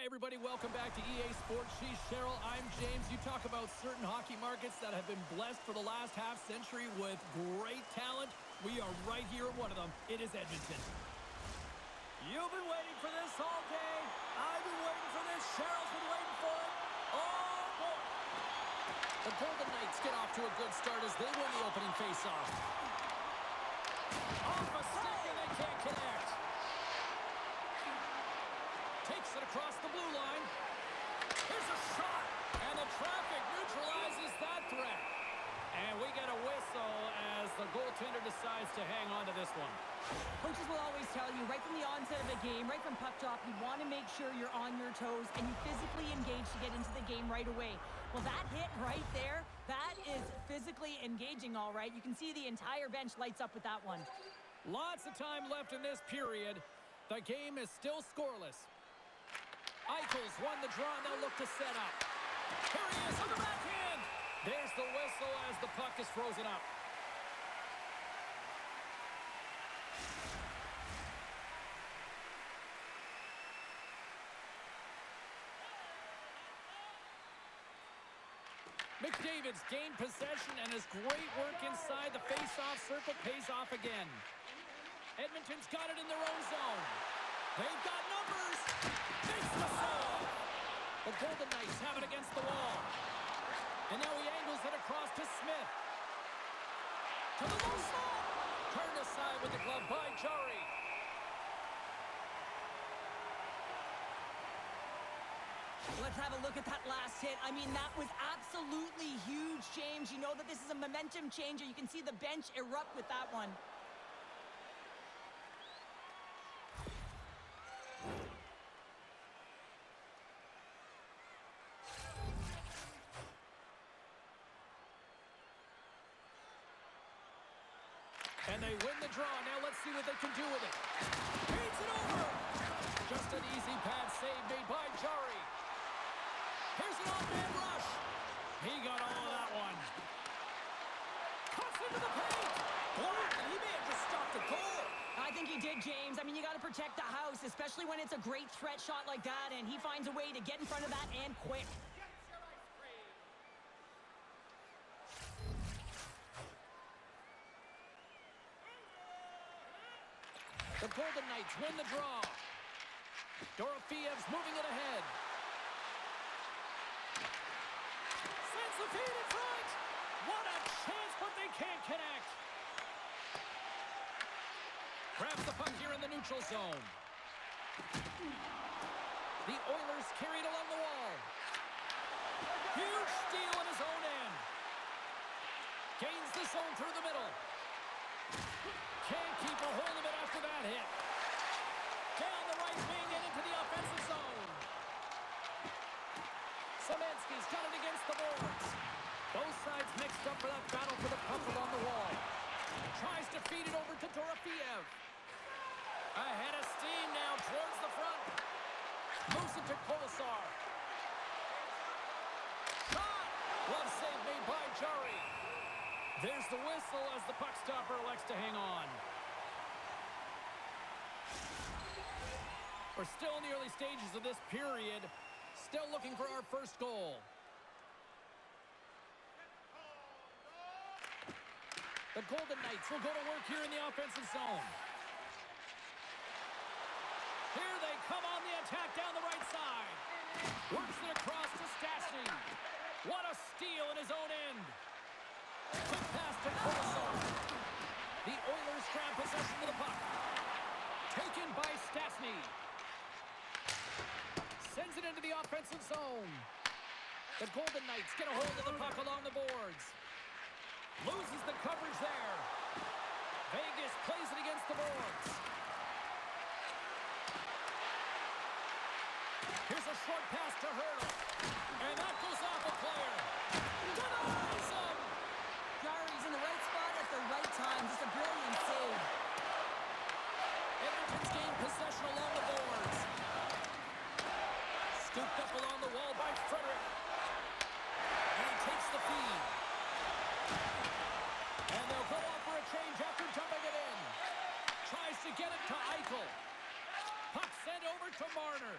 everybody, welcome back to EA Sports. She's Cheryl, I'm James. You talk about certain hockey markets that have been blessed for the last half century with great talent. We are right here at one of them. It is Edmonton. You've been waiting for this all day. I've been waiting for this. Cheryl's been waiting for it. Oh, boy. The Golden Knights get off to a good start as they win the opening faceoff. Off a stick and they can't connect. Takes it across the blue line. Here's a shot. And the traffic neutralizes that threat. And we get a whistle as the goaltender decides to hang on to this one. Coaches will always tell you, right from the onset of a game, right from puck drop, you want to make sure you're on your toes and you physically engage to get into the game right away. Well, that hit right there, that is physically engaging, all right. You can see the entire bench lights up with that one. Lots of time left in this period. The game is still scoreless. Eichel's won the draw, and they'll look to set up. Here he is on the backhand. There's the whistle as the puck is frozen up. McDavid's gained possession, and his great work inside the face-off circle pays off again. Edmonton's got it in their own zone. They've got numbers. Makes the save. The Golden Knights have it against the wall. And now he angles it across to Smith. To the low slot. Turned aside with the glove by Jari. Let's have a look at that last hit. I mean, that was absolutely huge, James. You know that this is a momentum changer. You can see the bench erupt with that one. And they win the draw. Now let's see what they can do with it. Beats it over. Just an easy pad save made by Jari. Here's an off-man rush. He got all of that one. Cuts into the paint. Boy, he may have just stopped a goal. I think he did, James. I mean, you got to protect the house, especially when it's a great threat shot like that, and he finds a way to get in front of that and quick. The Golden Knights win the draw. Dorofiev's moving it ahead. Sends the feed in front. What a chance, but they can't connect. Grabs the puck here in the neutral zone. The Oilers carried along the wall. Huge steal in his own end. Gains the zone through the middle. Can't keep a hold of it after that hit. Down the right wing and into the offensive zone. Szymanski's got it against the boards. Both sides mixed up for that battle for the puck along the wall. Tries to feed it over to Dorofiev. Ahead of steam now towards the front. Moves it to Kolasar. Shot! Glove save made by Jari. There's the whistle as the puck stopper elects to hang on. We're still in the early stages of this period. Still looking for our first goal. The Golden Knights will go to work here in the offensive zone. Here they come on the attack down the right side. Works it across to Stastny. What a steal in his own end. Quick pass to Kolasar. The Oilers grab possession of the puck. Taken by Stastny. Sends it into the offensive zone. The Golden Knights get a hold of the puck along the boards. Loses the coverage there. Vegas plays it against the boards. Here's a short pass to Hurdle. And that goes off a player. Denies him. Jari's in the right spot at the right time. Just a brilliant save. Edmonton's gained possession along the boards. Scooped up along the wall by Frederick. And he takes the feed. And they'll go off for a change after dumping it in. Tries to get it to Eichel. Puck sent over to Marner.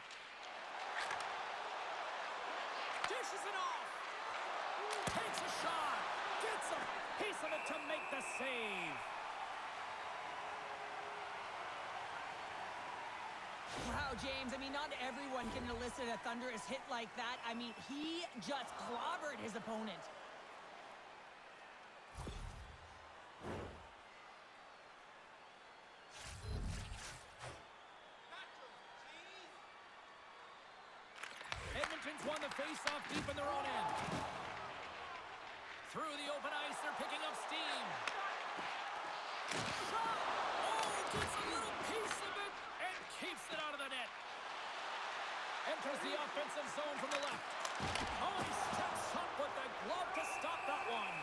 Dishes it off. Takes a shot. Gets a piece of it to make the save. Wow, James, I mean, not everyone can elicit a thunderous hit like that. I mean, he just clobbered his opponent. Edmonton's won the face-off deep in their own end. Through the open ice, they're picking up steam. Shot! Oh, gets a little piece of it and keeps it out of the net. Enters the offensive zone from the left. Oh, he steps up with the glove to stop that one.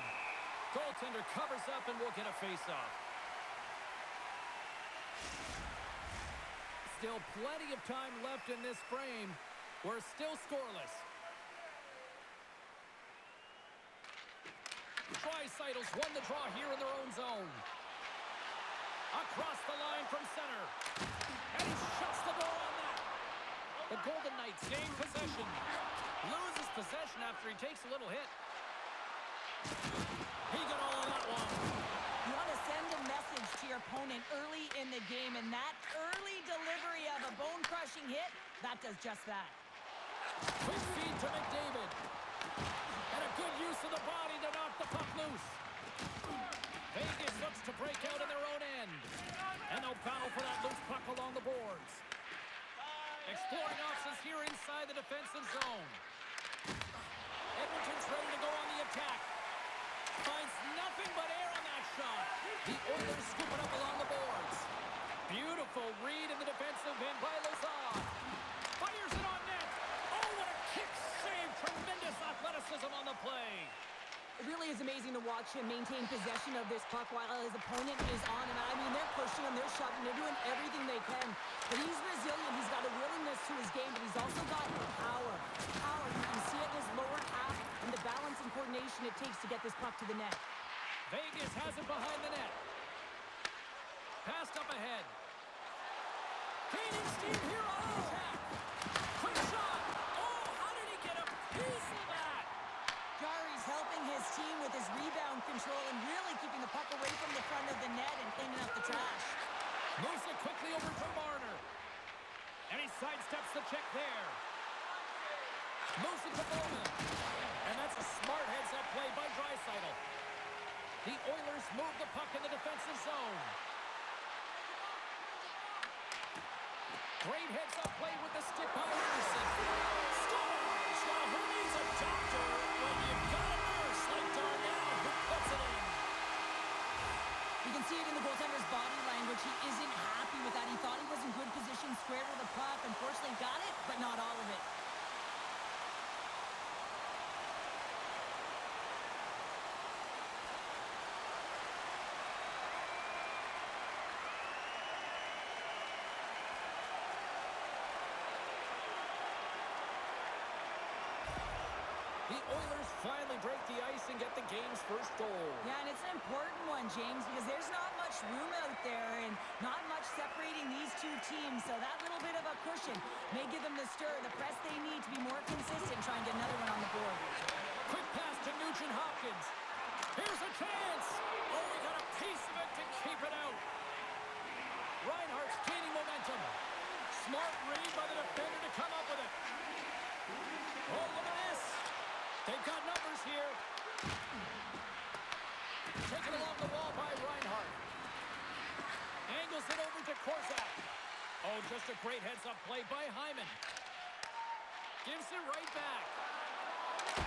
Goaltender covers up and will get a face-off. Still plenty of time left in this frame. We're still scoreless. Tricytles won the draw here in their own zone. Across the line from center. And he shuts the door on that. The Golden Knights gain possession. Loses possession after he takes a little hit. He got all of that one. You want to send a message to your opponent early in the game, and that early delivery of a bone-crushing hit, that does just that. Quick feed to McDavid. And a good use of the body to knock the puck loose. Vegas looks to break out in their own end. And they'll battle for that loose puck along the boards. Exploring options here inside the defensive zone. Edmonton's ready to go on the attack. Finds nothing but air on that shot. The Oilers scoop it up along the boards. Beautiful read in the defensive end by Lazard. Fires it on net. Oh, what a kick save. Tremendous athleticism on the play. It really is amazing to watch him maintain possession of this puck while his opponent is on him. I mean, they're pushing him, they're shoving, they're doing everything they can. But he's resilient. He's got a willingness to his game, but he's also got power. Power. You can see it in his lower half and the balance and coordination it takes to get this puck to the net. Vegas has it behind the net. Passed up ahead. Gaining steam here on the attack. Quick shot. Oh, how did he get a piece of that? Jari's helping his team with his rebound control and really keeping the puck away from the front of the net and cleaning up the trash. Moves it quickly over to Marner. And he sidesteps the check there. Moves it to Bowman. And that's a smart heads-up play by Draisaitl. The Oilers move the puck in the defensive zone. Great heads-up play with the stick by Anderson. Scores! Well, who needs a doctor when you've got a nurse like Darnell who puts it in? You can see it in the goaltender's body language. He isn't happy with that. He thought he was in good position, square to the puck. Unfortunately, got it, but not all of it. The Oilers finally break the ice and get the game's first goal. Yeah, and it's an important one, James, because there's not much room out there and not much separating these two teams. So that little bit of a cushion may give them the stir, the press they need to be more consistent, try and get another one on the board. Quick pass to Nugent Hopkins. Here's a chance. Oh, we got a piece of it to keep it out. Reinhardt's gaining momentum. Smart read by the defender to come up with it. Oh, look at this. They've got numbers here. Taken along the wall by Reinhardt. Angles it over to Korzak. Oh, just a great heads-up play by Hyman. Gives it right back.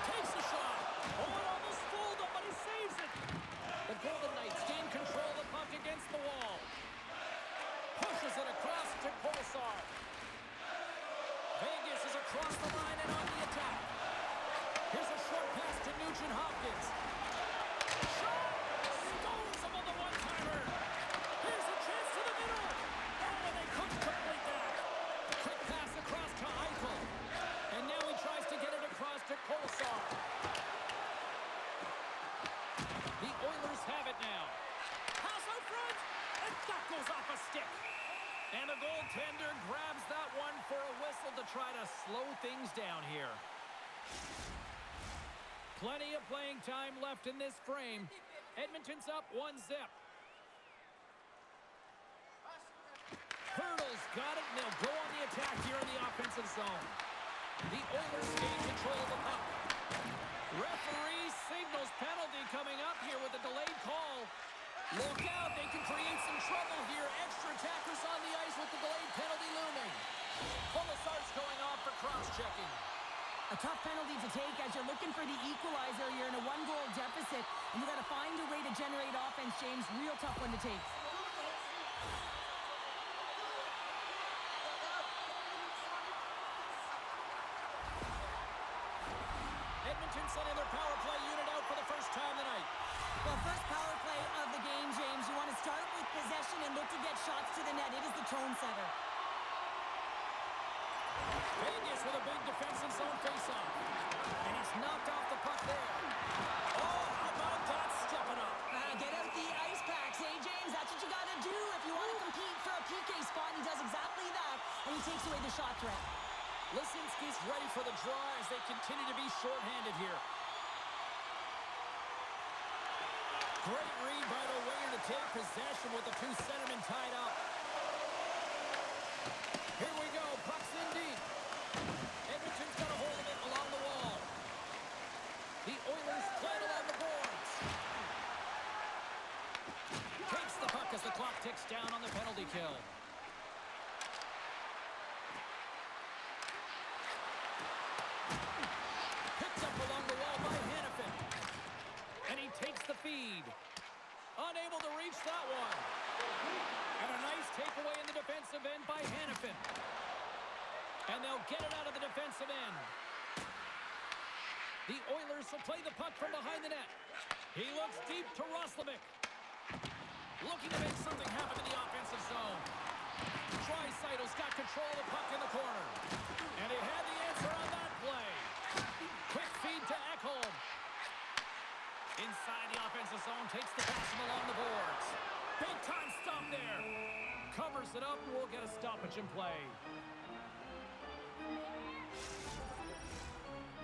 Takes a shot. Oh, it almost fooled him, but he saves it. The Golden Knights gain control of the puck against the wall. Pushes it across to Korsar. Vegas is across the line and on the attack. Here's a short pass to Nugent Hopkins. Shot! Stones him on the one-timer. Here's a chance to the middle. Oh, and they couldn't complete that. Quick pass across to Eichel. And now he tries to get it across to Kolesar. The Oilers have it now. Pass out front. And that goes off a stick. And the goaltender grabs that one for a whistle to try to slow things down here. Plenty of playing time left in this frame. Edmonton's up 1-0. Hurdles got it, and they'll go on the attack here in the offensive zone. The Oilers gain control of the puck. Referee signals penalty coming up here with a delayed call. Look out, they can create some trouble here. Extra attackers on the ice with the delayed penalty looming. Commissar's going off for cross-checking. A tough penalty to take as you're looking for the equalizer. You're in a one-goal deficit, and you got to find a way to generate offense, James. Real tough one to take. Edmonton sending their power play unit out for the first time tonight. Well, first power play of the game, James. You want to start with possession and look to get shots to the net. It is the tone setter. Vegas with a big defensive zone face-off. And he's knocked off the puck there. Oh, how about that stepping up? Get out the ice packs, hey, James? That's what you got to do if you want to compete for a PK spot. He does exactly that, and he takes away the shot threat. Lisinski's ready for the draw as they continue to be shorthanded here. Great read by the winger to take possession with the two centermen tied up. Here we go. Puck's in deep. Edmonton's got a hold of it along the wall. The Oilers plan along the boards. Takes the puck as the clock ticks down on the penalty kill. Picked up along the wall by Hanifin. And he takes the feed. Unable to reach that one. And a nice takeaway in the defensive end by Hanifin. And they'll get it out of the defensive end. The Oilers will play the puck from behind the net. He looks deep to Roslovic. Looking to make something happen in the offensive zone. Draisaitl's got control of the puck in the corner. And he had the answer on that play. Quick feed to Ekholm. Inside the offensive zone, takes the pass from along the boards. Big time stop there. Covers it up, and we'll get a stoppage in play.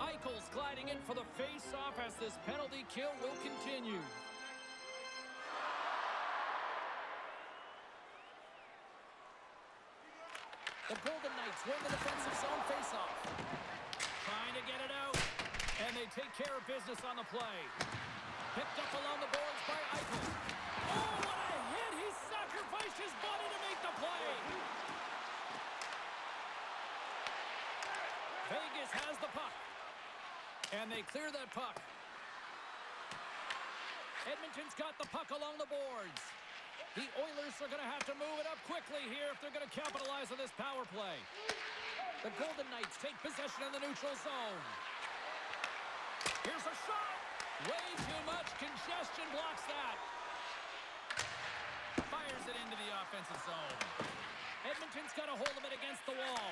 Eichel's gliding in for the face-off as this penalty kill will continue. The Golden Knights win the defensive zone face-off. Trying to get it out, and they take care of business on the play. Picked up along the boards by Eichel. Oh, what a hit! He sacrificed his body to make the play. Vegas has the puck. And they clear that puck. Edmonton's got the puck along the boards. The Oilers are going to have to move it up quickly here if they're going to capitalize on this power play. The Golden Knights take possession in the neutral zone. Here's a shot. Way too much congestion blocks that. Fires it into the offensive zone. Edmonton's got a hold of it against the wall.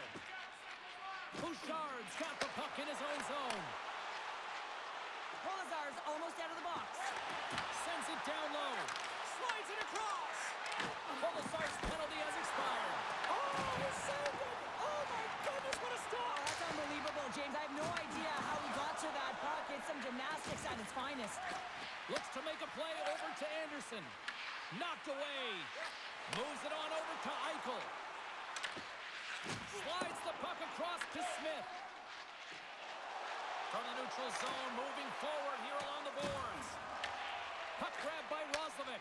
Bouchard's got the puck in his own zone. Polazar's almost out of the box. Sends it down low. Slides it across. Polazar's penalty has expired. Oh, he saved it. Oh, my goodness, what a stop. Oh, that's unbelievable, James. I have no idea how he got to that puck. It's some gymnastics at its finest. Looks to make a play over to Anderson. Knocked away. Moves it on over to Eichel. Slides the puck across to Smith. From the neutral zone, moving forward here along the boards. Puck grabbed by Roslovic.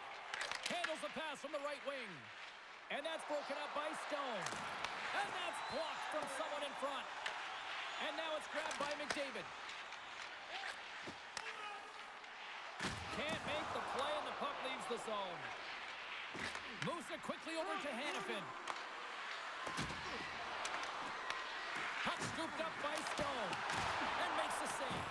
Handles the pass from the right wing. And that's broken up by Stone. And that's blocked from someone in front. And now it's grabbed by McDavid. Can't make the play, and the puck leaves the zone. Moves it quickly over to Hanifin. Puck scooped up by Stone. And makes the save.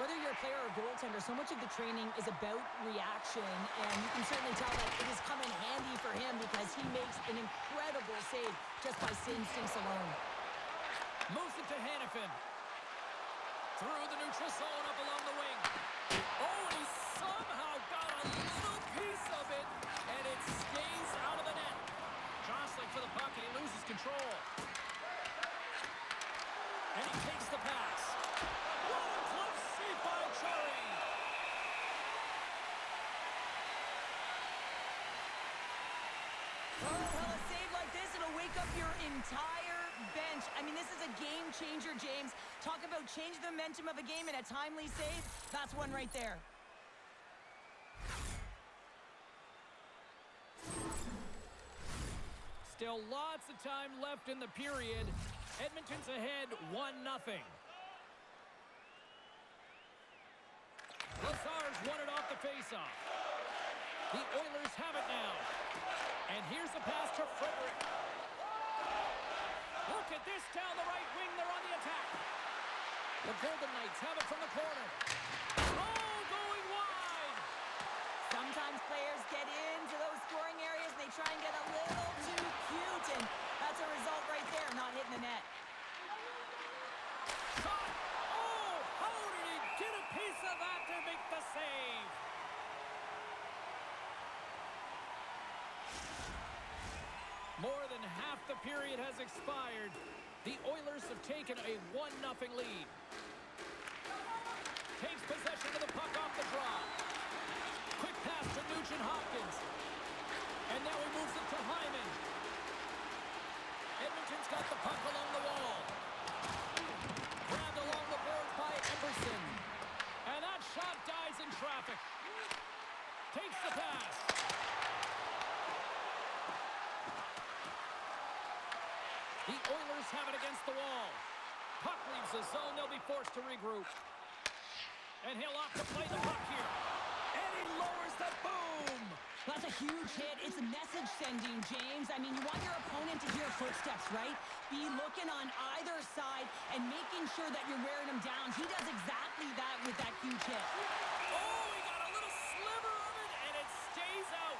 Whether you're a player or a goaltender, so much of the training is about reaction, and you can certainly tell that it has come in handy for him because he makes an incredible save just by instincts alone. Moves it to Hanifin. Through the neutral zone, up along the wing. Oh, he somehow got a little piece of it, and it stays out of the net. Jostling for the puck, and he loses control. And he takes the pass. What a glove save by Oh, well, a save like this, it'll wake up your entire bench. I mean, this is a game changer, James. Talk about change the momentum of a game and a timely save. That's one right there. Still lots of time left in the period. Edmonton's ahead 1-0. Lazar's won it off the faceoff. The Oilers have it now. And here's a pass to Frederick. Look at this down the right wing. They're on the attack. The Golden Knights have it from the corner. Oh, going wide. Sometimes players get into those scoring areas and they try and get a little too cute, and that's a result right there, not hitting the net. Shot. Oh, how did he get a piece of that to make the save? More than half the period has expired. The Oilers have taken a 1-0 lead. Takes possession of the puck off the draw. Quick pass to Nugent-Hopkins. And now he moves it to Hyman. Edmonton's got the puck along the wall. Grabbed along the boards by Emerson. And that shot dies in traffic. Takes the pass. The Oilers have it against the wall. Puck leaves the zone. They'll be forced to regroup. And he'll opt to play the puck here. And he lowers the boom. That's a huge hit. It's a message sending, James. I mean, you want your opponent to hear footsteps, right? Be looking on either side and making sure that you're wearing him down. He does exactly that with that huge hit. Oh, he got a little sliver of it, and it stays out.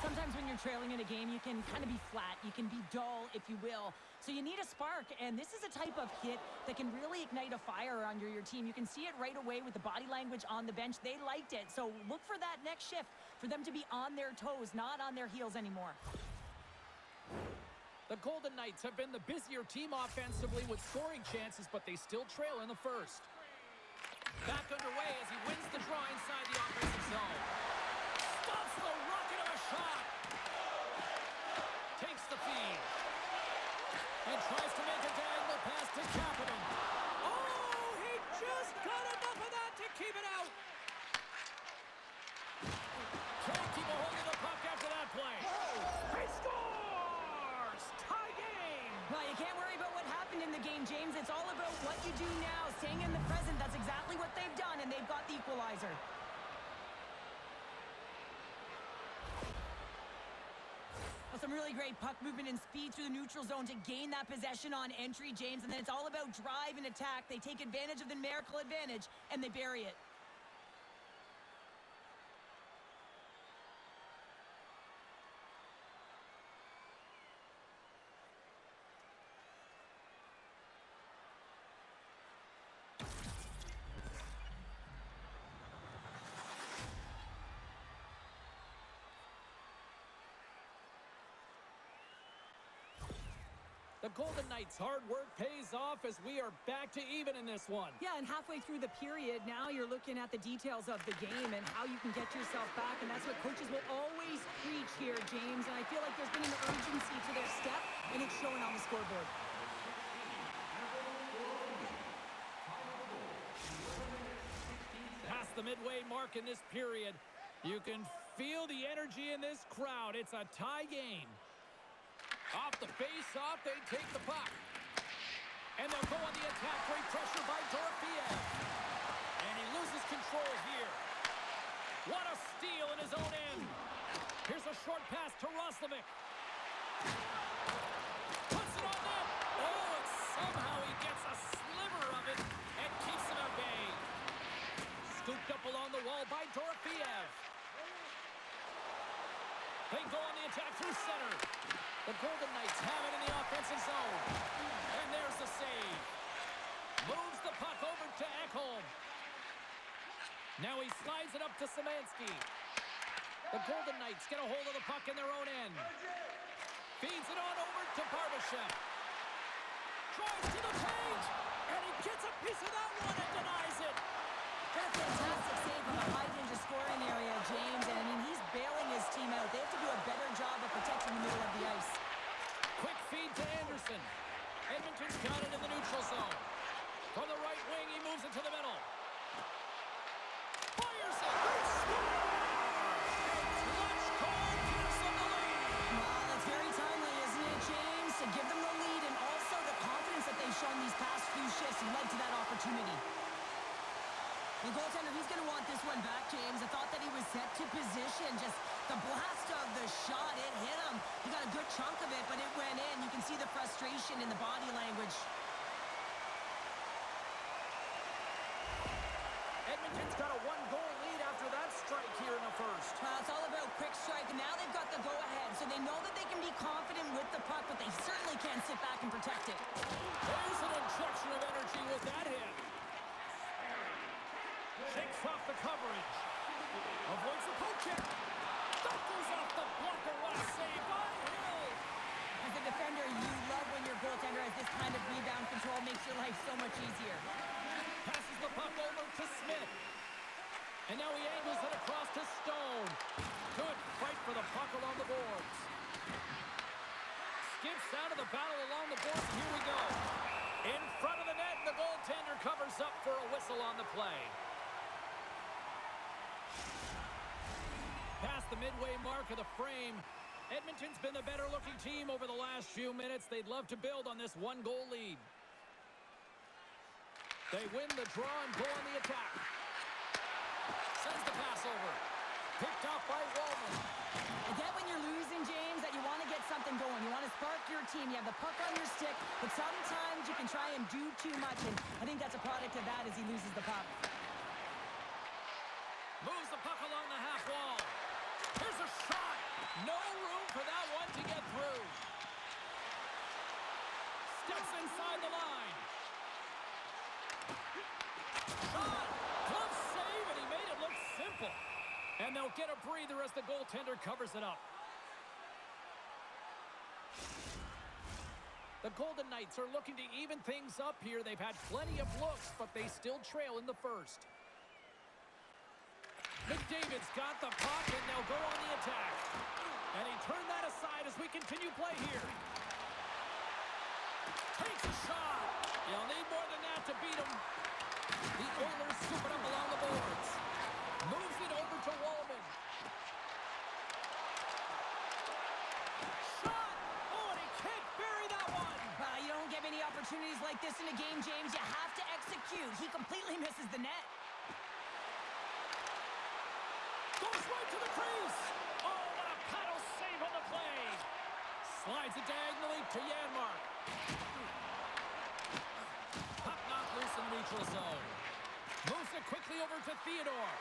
Sometimes when you're trailing in a game, you can kind of be flat. You can be dull, if you will. So you need a spark, and this is a type of hit that can really ignite a fire under your team. You can see it right away with the body language on the bench. They liked it. So look for that next shift, for them to be on their toes, not on their heels anymore. The Golden Knights have been the busier team offensively with scoring chances, but they still trail in the first. Back underway as he wins the draw inside the offensive zone. Stops the rocket of a shot. Takes the feed. And tries to make a diagonal pass to Kapanen. Oh, he just got enough of that to keep it out. Can't keep a hold of the puck after that play. He scores! Tie game! Well, you can't worry about what happened in the game, James. It's all about what you do now, staying in the present. That's exactly what they've done, and they've got the equalizer. Some really great puck movement and speed through the neutral zone to gain that possession on entry, James. And then it's all about drive and attack. They take advantage of the numerical advantage, and they bury it. The Golden Knights' hard work pays off as we are back to even in this one. Yeah, and halfway through the period, now you're looking at the details of the game and how you can get yourself back, and that's what coaches will always preach here, James. And I feel like there's been an urgency to their step, and it's showing on the scoreboard. Past the midway mark in this period, you can feel the energy in this crowd. It's a tie game. Off the face-off, they take the puck. And they'll go on the attack. Great pressure by Dorofeev. And he loses control here. What a steal in his own end. Here's a short pass to Roslovic. Puts it on net. Oh, and somehow he gets a sliver of it and keeps it at bay. Scooped up along the wall by Dorofeev. They go on the attack through center. The Golden Knights have it in the offensive zone. And there's the save. Moves the puck over to Ekholm. Now he slides it up to Szymanski. The Golden Knights get a hold of the puck in their own end. Feeds it on over to Barbashev. Drives to the cage. And he gets a piece of that one and denies it. What a fantastic save from the high danger scoring area, James. And I mean, he's bailing his frustration. Just the blast of the shot, it hit him. He got a good chunk of it, but it went in. You can see the frustration in the body language. Edmonton's got a one-goal lead after that strike here in the first. It's all about quick strike, and now they've got the go-ahead, so they know that they can be confident with the puck, but they certainly can't sit back and protect it. There's an injection of energy with that hit. Shakes off the coverage. Avoids the poke check. That goes off the blocker. What a save by Hill. As a defender, you love when your goaltender has this kind of rebound control. Makes your life so much easier. Passes the puck over to Smith. And now he angles it across to Stone. Good fight for the puck along the boards. Skips out of the battle along the boards. Here we go. In front of the net, and the goaltender covers up for a whistle on the play. Past the midway mark of the frame, Edmonton's been the better-looking team over the last few minutes. They'd love to build on this one-goal lead. They win the draw and go on the attack. Sends the pass over. Picked off by Wallman. I get when you're losing, James, that you want to get something going. You want to spark your team. You have the puck on your stick, but sometimes you can try and do too much, and I think that's a product of that as he loses the puck. Moves the puck along the half wall. Here's a shot. No room for that one to get through. Steps inside the line. Shot. Glove save, and he made it look simple. And they'll get a breather as the goaltender covers it up. The Golden Knights are looking to even things up here. They've had plenty of looks, but they still trail in the first. McDavid's got the puck, and they'll go on the attack. And he turned that aside as we continue play here. Takes a shot. You'll need more than that to beat him. The Oilers scoop it up along the boards. Moves it over to Wallman. Shot! Oh, and he can't bury that one. You don't get many opportunities like this in a game, James. You have to execute. He completely misses the net. Goes right to the crease. Oh, what a paddle save on the play. Slides it diagonally to Janmark. Puck knocked loose in the neutral zone. Moves it quickly over to Theodore.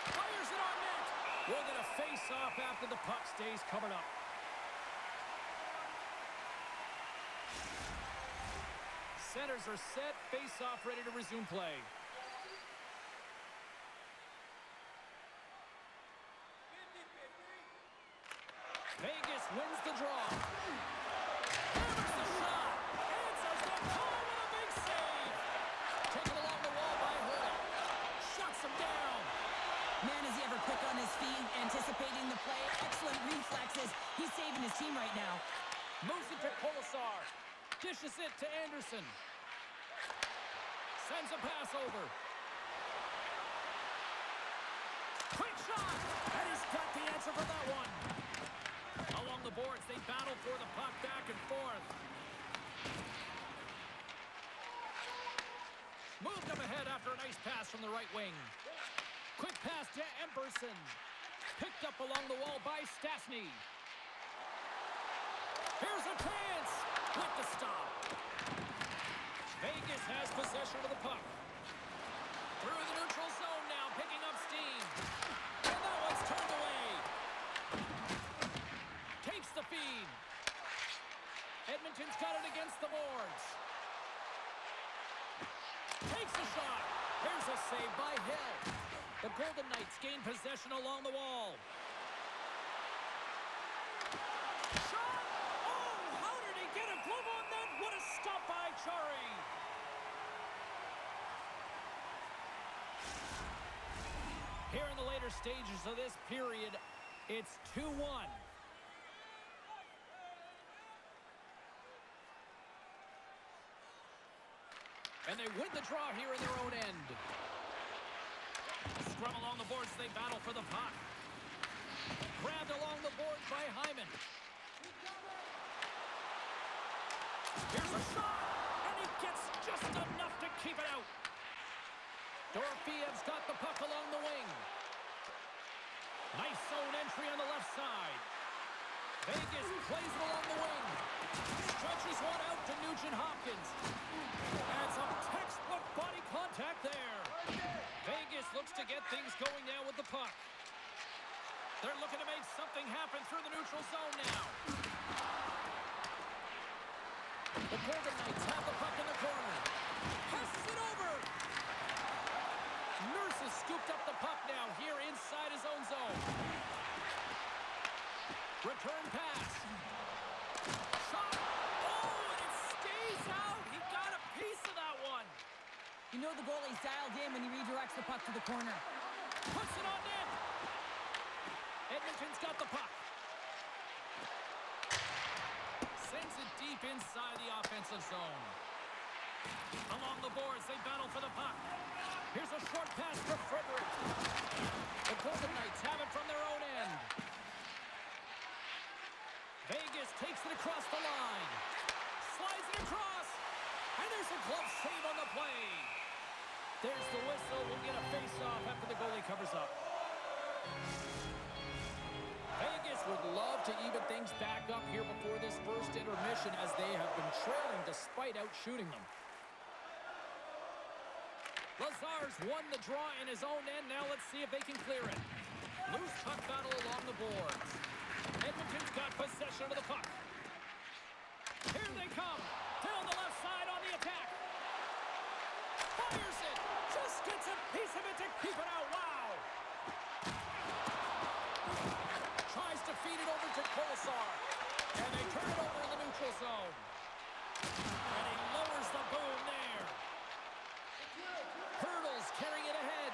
Fires it on net. We'll get a face-off after the puck stays covered up. Centers are set. Face-off ready to resume play. Vegas wins the draw. Hammers the shot. Answers the call with a big save. Taken along the wall by Hill. Shuts him down. Man, is he ever quick on his feet, anticipating the play. Excellent reflexes. He's saving his team right now. Moves it to Colasar. Dishes it to Anderson. Sends a pass over. Quick shot. And he's got the answer for that one. Along the boards, they battle for the puck back and forth. Moved up ahead after a nice pass from the right wing. Quick pass to Emberson. Picked up along the wall by Stastny. Here's a chance with the stop. Vegas has possession of the puck. Through the neutral zone now, picking up steam. And that one's turned away. Takes the feed. Edmonton's got it against the boards. Takes a shot. Here's a save by Hill. The Golden Knights gain possession along the wall. Shot! Oh, how did he get a glove on that? What a stop by Chari. Here in the later stages of this period, it's 2-1. And they win the draw here in their own end. Scrum along the boards, they battle for the puck. Grabbed along the boards by Hyman. Here's a shot, and he gets just enough to keep it out. Dorofiev's got the puck along the wing. Nice zone entry on the left side. Vegas plays it along the wing. Stretches one out to Nugent-Hopkins. And some textbook body contact there. Vegas looks to get things going now with the puck. They're looking to make something happen through the neutral zone now. The Golden Knights have the puck in the corner. Passes it over. Nurse has scooped up the puck now here inside his own zone. Return pass. Shot. Oh, and it stays out. He got a piece of that one. You know the goalie's dialed in when he redirects the puck to the corner. Puts it on net. Edmonton's got the puck. Sends it deep inside the offensive zone. Along the boards, they battle for the puck. Here's a short pass for Frederick. The Golden Knights have it from their own end. Vegas takes it across the line. Slides it across. And there's a glove save on the play. There's the whistle. We'll get a face-off after the goalie covers up. Vegas would love to even things back up here before this first intermission as they have been trailing despite out-shooting them. Lazar's won the draw in his own end. Now let's see if they can clear it. Loose puck battle along the boards. Edmonton's got possession of the puck. Here they come. Down the left side on the attack. Fires it. Just gets a piece of it to keep it out. Wow. Tries to feed it over to Kolesar. And they turn it over in the neutral zone. And he lowers the boom there. Hurdles carrying it ahead.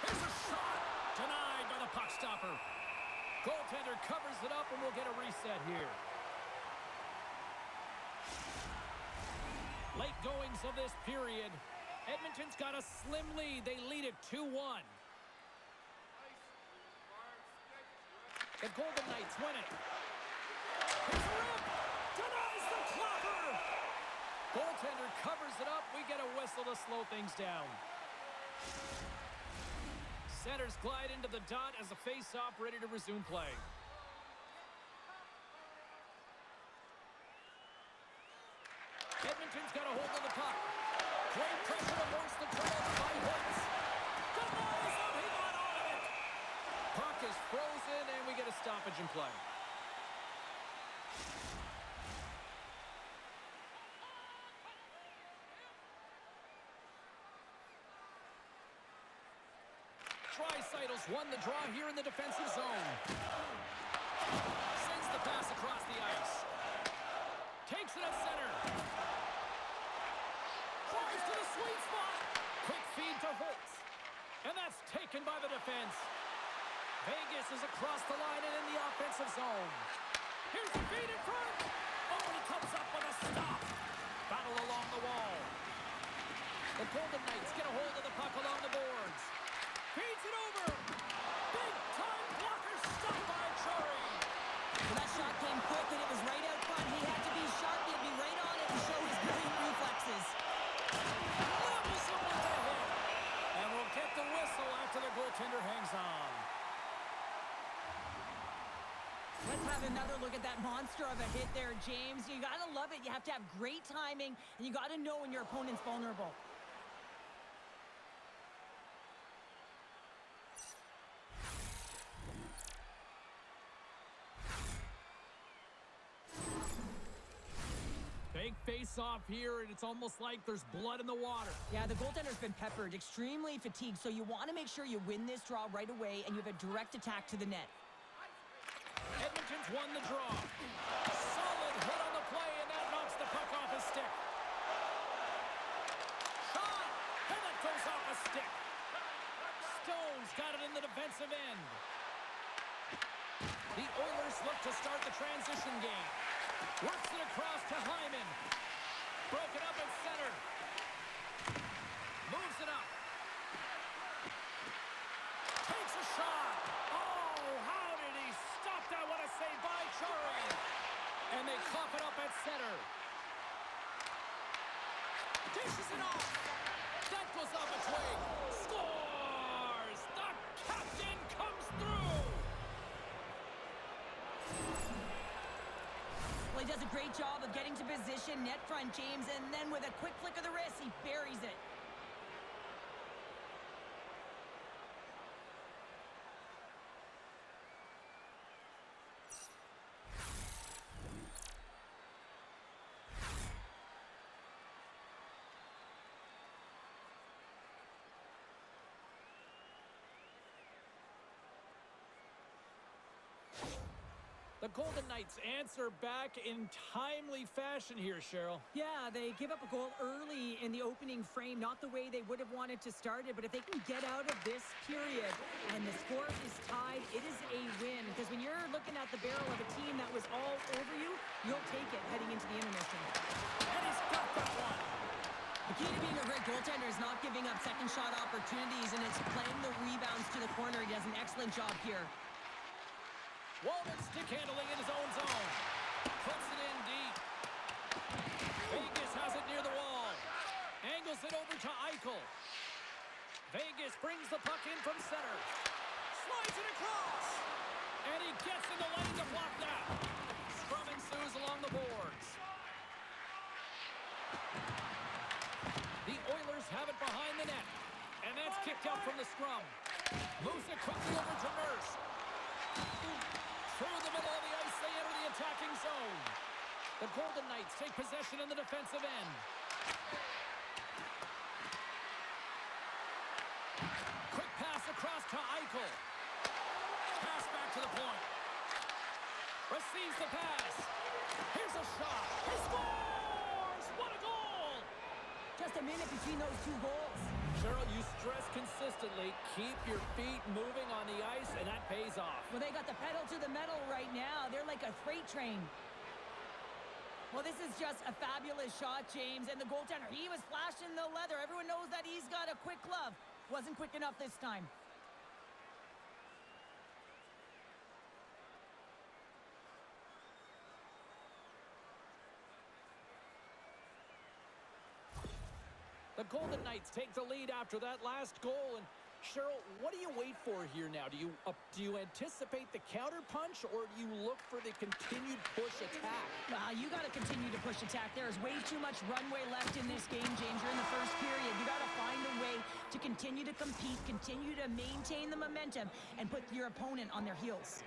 Here's a shot. Denied by the puck stopper. Goaltender covers it up, and we'll get a reset here. Late goings of this period. Edmonton's got a slim lead. They lead it 2-1. The Golden Knights win it. Here's a rip. Denies the clopper. Goaltender covers it up. We get a whistle to slow things down. Centers glide into the dot as a face-off ready to resume play. Edmonton's got a hold of the puck. Great pressure to force the turnover by Hitz. Denies him. He got out of it. Puck is frozen, and we get a stoppage in play. Tricytles won the draw here in the defensive zone. Sends the pass across the ice. Takes it at center. Drives to the sweet spot. Quick feed to Holtz. And that's taken by the defense. Vegas is across the line and in the offensive zone. Here's the feed in front. Oh, and he comes up with a stop. Battle along the wall. The Golden Knights get a hold of the puck along the boards. Feeds it over. Big time blocker stopped by Chori. Well, that shot came quick and it was right out front. He had to be sharp. He had to be right on it and show his great reflexes. Levels him with the hit. And we'll get the whistle after the goaltender hangs on. Let's have another look at that monster of a hit there, James. You got to love it. You have to have great timing, and you got to know when your opponent's vulnerable. Big face-off here, and it's almost like there's blood in the water. Yeah, the goaltender's been peppered, extremely fatigued, so you want to make sure you win this draw right away, and you have a direct attack to the net. Edmonton's won the draw. Solid hit on the play, and that knocks the puck off his stick. Shot! And that goes off a stick. Stone's got it in the defensive end. The Oilers look to start the transition game. Works it across to Hyman. Broken up at center. Moves it up. Takes a shot. Oh, how did he stop that? What a save by Chari. And they cough it up at center. Dishes it off. That goes off a twig. Scores! The captain comes Well, he does a great job of getting to position, net front, James, and then with a quick flick of the wrist, he buries it. The Golden Knights answer back in timely fashion here, Cheryl. Yeah, they give up a goal early in the opening frame, not the way they would have wanted to start it, but if they can get out of this period and the score is tied, it is a win. Because when you're looking at the barrel of a team that was all over you, you'll take it heading into the intermission. And he's got that one. The key to being a great goaltender is not giving up second shot opportunities, and it's playing the rebounds to the corner. He does an excellent job here. Wallman stick handling in his own zone. Puts it in deep. Vegas has it near the wall. Angles it over to Eichel. Vegas brings the puck in from center. Slides it across. And he gets in the lane to block that. Scrum ensues along the boards. The Oilers have it behind the net. And that's kicked out from the scrum. Moves it quickly over to Nurse. Through the middle of the ice, they enter the attacking zone. The Golden Knights take possession in the defensive end. Quick pass across to Eichel. Pass back to the point. Receives the pass. Here's a shot. He scores! What a goal! Just a minute between those two goals. Cheryl, you stress consistently, keep your feet moving on the ice, and that pays off. Well, they got the pedal to the metal right now. They're like a freight train. Well, this is just a fabulous shot, James. And the goaltender, he was flashing the leather. Everyone knows that he's got a quick glove. Wasn't quick enough this time. The Golden Knights take the lead after that last goal. And Cheryl, what do you wait for here now? Do you anticipate the counter punch, or do you look for the continued push attack? You got to continue to push attack. There is way too much runway left in this game, James. You're in the first period. You got to find a way to continue to compete, continue to maintain the momentum, and put your opponent on their heels.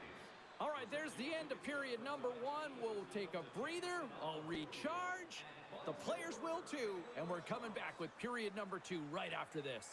All right, there's the end of period number one. We'll take a breather. I'll recharge. The players will too. And we're coming back with period number two right after this.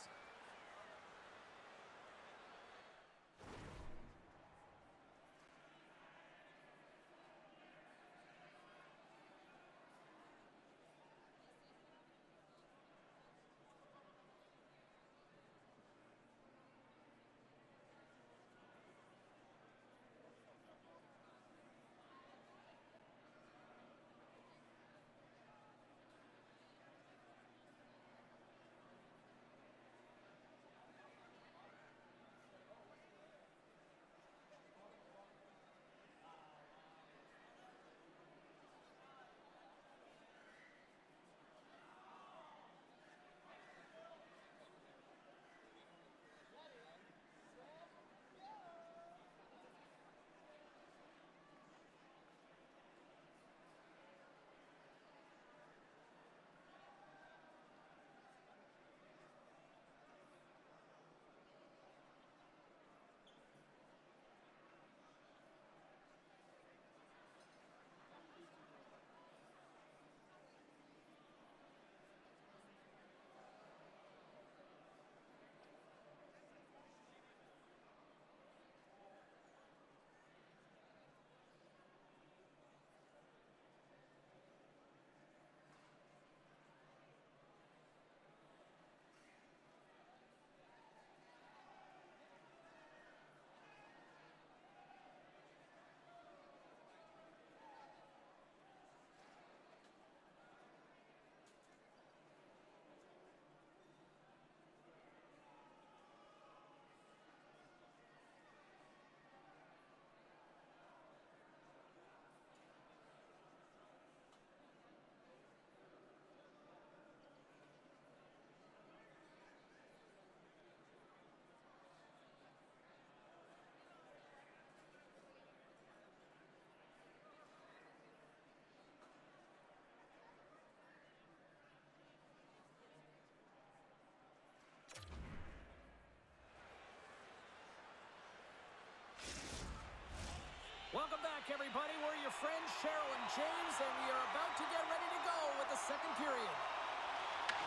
everybody. We're your friends, Cheryl and James, and we are about to get ready to go with the second period.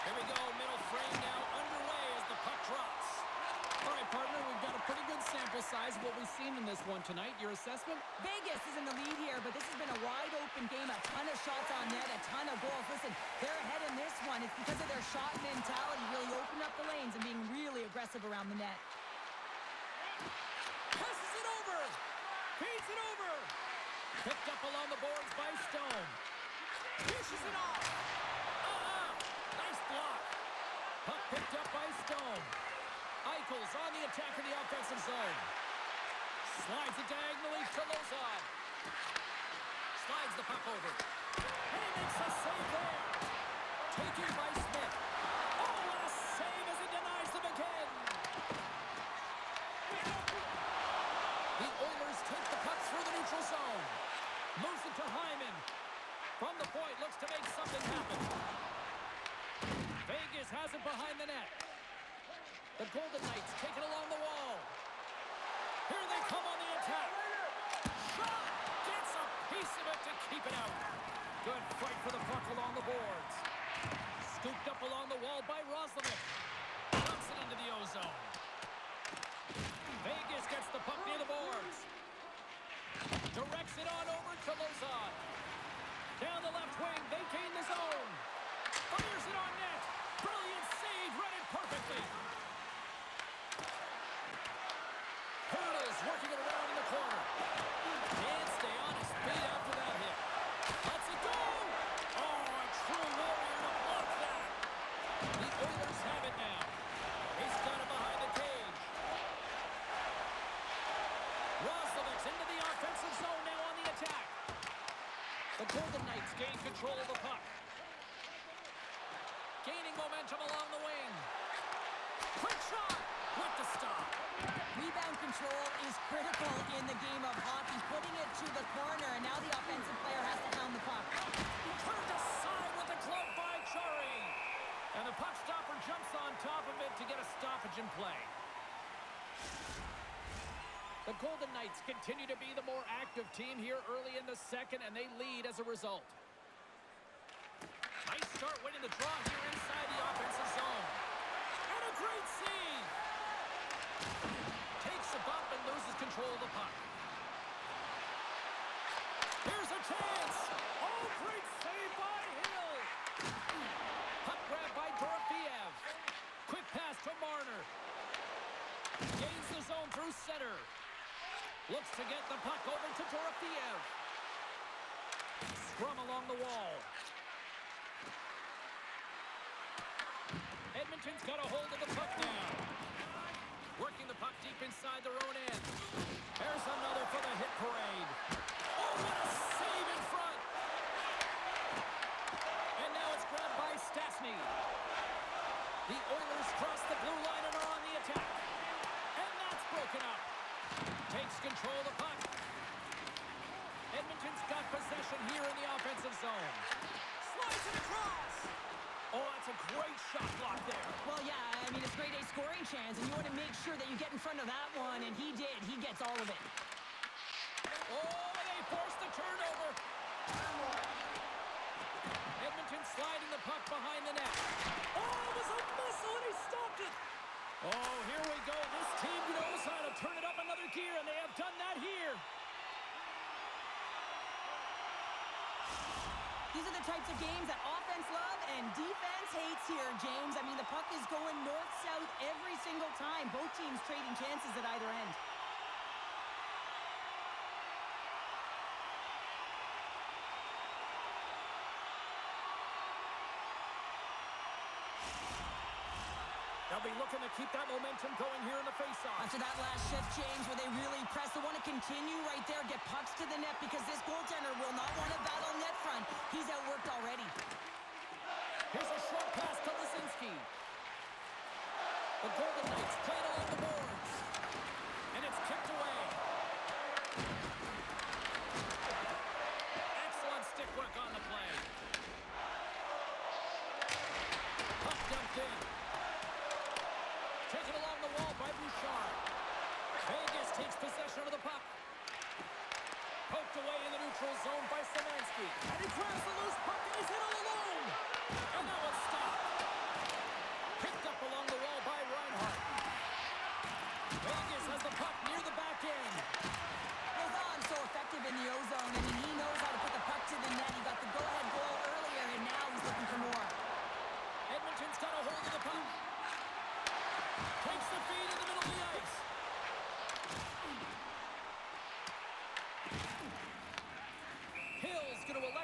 Here we go, middle frame now underway as the puck drops. All right, partner, we've got a pretty good sample size of what we've seen in this one tonight. Your assessment? Vegas is in the lead here, but this has been a wide-open game. A ton of shots on net, a ton of goals. Listen, they're ahead in this one. It's because of their shot mentality, really opening up the lanes and being really aggressive around the net. Passes it over. Feeds it over. Picked up along the boards by Stone. Dishes it off. Nice block. Puck picked up by Stone. Eichel's on the attack in the offensive zone. Slides it diagonally to Lozon. Slides the puck over. And he makes a save there. Taken by Smith. Oh, what a save as he denies them again. The Oilers take the puck through the neutral zone. Moves it to Hyman. From the point, looks to make something happen. Vegas has it behind the net. The Golden Knights take it along the wall. Here they come on the attack. Shot! Gets a piece of it to keep it out. Good fight for the puck along the boards. Scooped up along the wall by Roslovic. Dumps it into the ozone. Vegas gets the puck near the boards. Directs it on over to Lozon. Down the left wing, they gain the zone. Fires it on net. Brilliant save, read it perfectly. Hurdles working it around in the corner. Can't stay on his feet after that hit. Lets it go. Oh, a true warrior to block that. The Oilers have it now. He's got it behind the cage. Roslovic's into the offensive zone now on the attack. The Golden Knights gain control of the puck. Gaining momentum along the wing. Quick shot with the stop. Rebound control is critical in the game of hockey. Putting it to the corner, and now the offensive player has to hound the puck. Turned aside with a glove by Chari. And the puck stopper jumps on top of it to get a stoppage in play. The Golden Knights continue to be the more active team here early in the second, and they lead as a result. Nice start winning the draw here inside the offensive zone. And a great save. Takes a bump and loses control of the puck. Here's a chance. Oh, great save by Hill. Puck grab by Dorofeev. Quick pass to Marner. Gains the zone through center. Looks to get the puck over to Dorofeev. Scrum along the wall. Edmonton's got a hold of the puck now. Working the puck deep inside their own end. There's another for the hit parade. Oh, what a save in front. And now it's grabbed by Stastny. The Oilers cross the blue line and are on the attack. And that's broken up. Takes control of the puck. Edmonton's got possession here in the offensive zone. Slides it across. Oh, that's a great shot block there. Well, yeah, I mean, it's grade A scoring chance, and you want to make sure that you get in front of that one, and he did. He gets all of it. Oh, they forced the turnover. Edmonton sliding the puck behind the net. Oh, it was a muscle, and he stopped it. Oh, here we go. This team knows how to turn it up another gear, and they have done that here. These are the types of games that offense love and defense hates here, James. I mean, the puck is going north-south every single time. Both teams trading chances at either end. They'll be looking to keep that momentum going here in the faceoff. After that last shift, James, where they really press, they want to continue right there, get pucks to the net, because this goaltender will not want to battle net front. He's outworked already. Here's a short pass to Lisinski. The Golden Knights play it along the boards. And it's kicked away. Excellent stick work on the play. Puck dumped in. Taken along the wall by Bouchard. Vegas takes possession of the puck. Poked away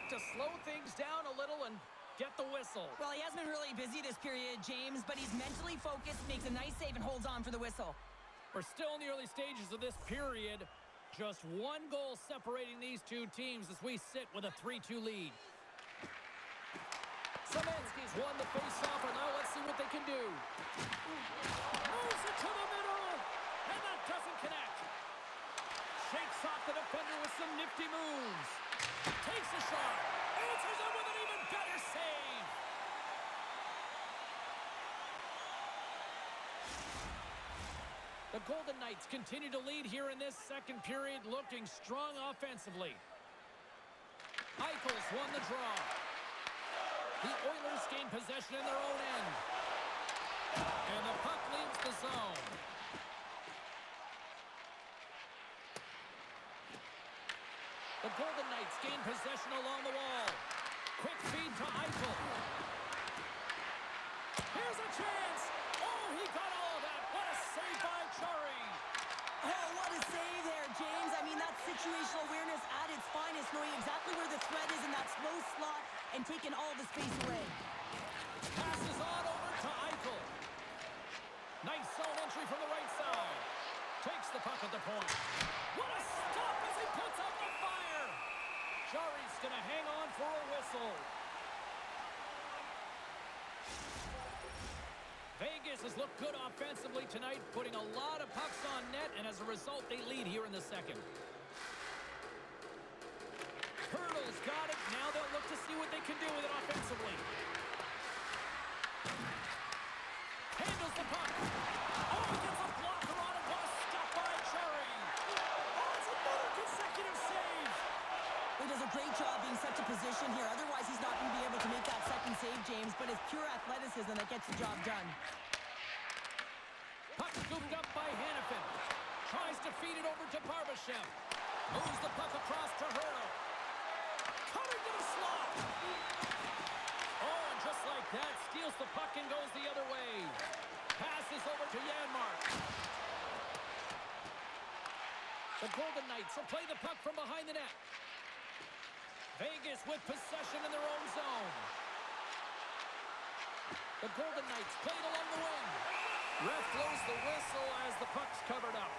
to slow things down a little and get the whistle. Well, he hasn't been really busy this period, James, but he's mentally focused, makes a nice save, and holds on for the whistle. We're still in the early stages of this period. Just one goal separating these two teams as we sit with a 3-2 lead. Szymanski's won the face-off, and now let's see what they can do. Moves it to the middle, and that doesn't connect. Shakes off the defender with some nifty moves. Takes a shot. Answers it with an even better save. The Golden Knights continue to lead here in this second period, looking strong offensively. Eichel's won the draw. The Oilers gain possession in their own end. And the puck leaves the zone. The Golden Knights gain possession along the wall. Quick feed to Eichel. Here's a chance. Oh, he got all of that. What a save by Chari. Oh, what a save there, James. I mean, that's situational awareness at its finest, knowing exactly where the threat is in that slow slot and taking all the space away. Passes on over to Eichel. Nice zone entry from the right side. Takes the puck at the point. What a stop as he puts up the fire. Chari's going to hang on for a whistle. Vegas has looked good offensively tonight, putting a lot of pucks on net, and as a result, they lead here in the second. Hurdle's got it. Now they'll look to see what they can do with it offensively. Handles the puck. Oh, he gets a blocker on it. What a stop by Chari. Oh, it's another consecutive save. He does a great job being such a position here. Otherwise, he's not going to be able to make that second save, James, but it's pure athleticism that gets the job done. Puck scooped up by Hanifin. Tries to feed it over to Barbashev. Moves the puck across to Hurdle. Coming to the slot. Oh, and just like that, steals the puck and goes the other way. Passes over to Janmark. The Golden Knights will play the puck from behind the net. Vegas with possession in their own zone. The Golden Knights played along the wing. Ref blows the whistle as the puck's covered up.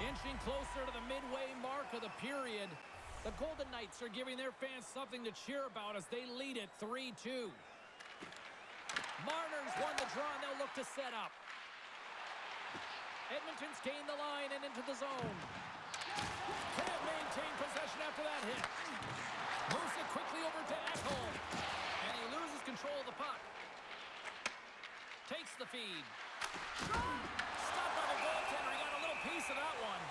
Inching closer to the midway mark of the period, the Golden Knights are giving their fans something to cheer about as they lead it 3-2. Marner's won the draw, and they'll look to set up. Edmonton's gained the line and into the zone. Can't maintain possession after that hit. Moves it quickly over to Ekholm. And he loses control of the puck. Takes the feed. Stopped by the goaltender. He got a little piece of that one.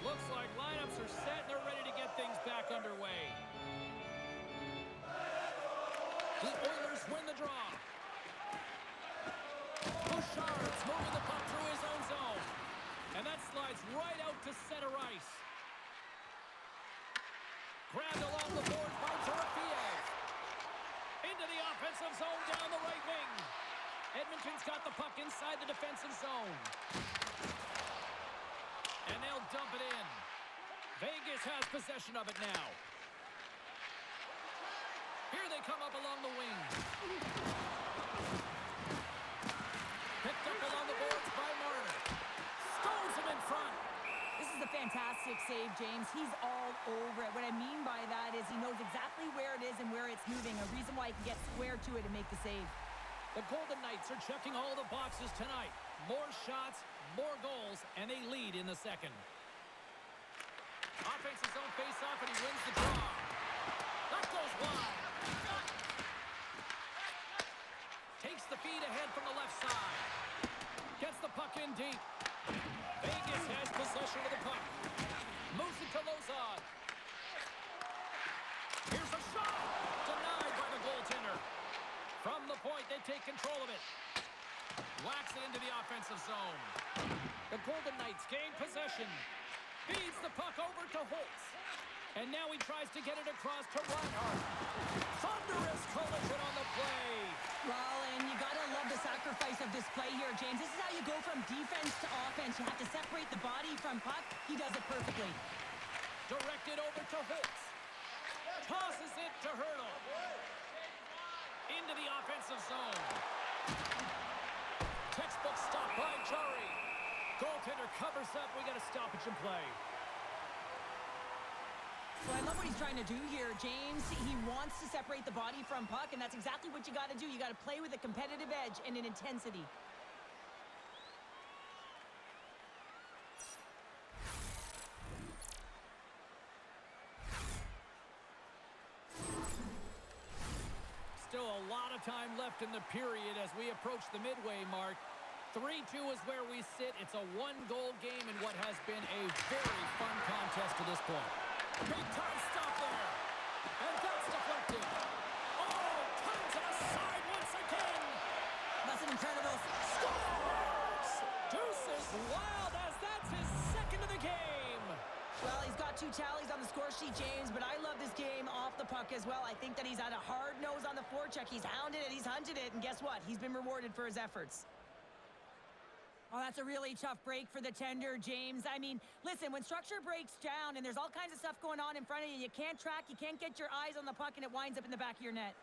Looks like lineups are set and they're ready to get things back underway. The Oilers win the draw. Bouchard's moving the puck through his own zone. And that slides right out to center ice. Grabbed along the boards by Torofiev. Into the offensive zone down the right wing. Edmonton's got the puck inside the defensive zone. And they'll dump it in. Vegas has possession of it now. Here they come up along the wing. Picked up along the boards by Marner. Stones him in front. This is a fantastic save, James. He's all over it. What I mean by that is he knows exactly where it is and where it's moving, a reason why he can get square to it and make the save. The Golden Knights are checking all the boxes tonight. More shots, more goals, and they lead in the second. Offensive zone face-off, and he wins the draw. That goes wide. Takes the feed ahead from the left side. Gets the puck in deep. Vegas has possession of the puck. Moves it to Lozon. Here's a shot. Denied by the goaltender. From the point, they take control of it. Whacks it into the offensive zone. The Golden Knights gain possession. Feeds the puck over to Holtz. And now he tries to get it across to Reinhart. Thunderous collision on the play. Well, and you got to love the sacrifice of this play. defense to offense. You have to separate the body from puck. He does it perfectly. Directed over to Hooks. Tosses it to Hurdle. Into the offensive zone. Textbook stop by Jari. Goaltender covers up. We got a stoppage in play. Well, I love what he's trying to do here, James. He wants to separate the body from puck, and that's exactly what you got to do. You got to play with a competitive edge and an intensity. Still a lot of time left in the period as we approach the midway mark. 3-2 is where we sit. It's a one-goal game in what has been a very fun contest to this point. Big time stop there. And that's deflected. Oh, turns it aside once again. That's an incredible... Scores! Deuces wild as that's his second of the game. Well, he's got 2 tallies on the score sheet, James, but I love this game off the puck as well. I think that he's had a hard nose on the forecheck. He's hounded it, he's hunted it, and guess what? He's been rewarded for his efforts. Oh, that's a really tough break for the tender, James. I mean, listen, when structure breaks down and there's all kinds of stuff going on in front of you, you can't track, you can't get your eyes on the puck, and it winds up in the back of your net.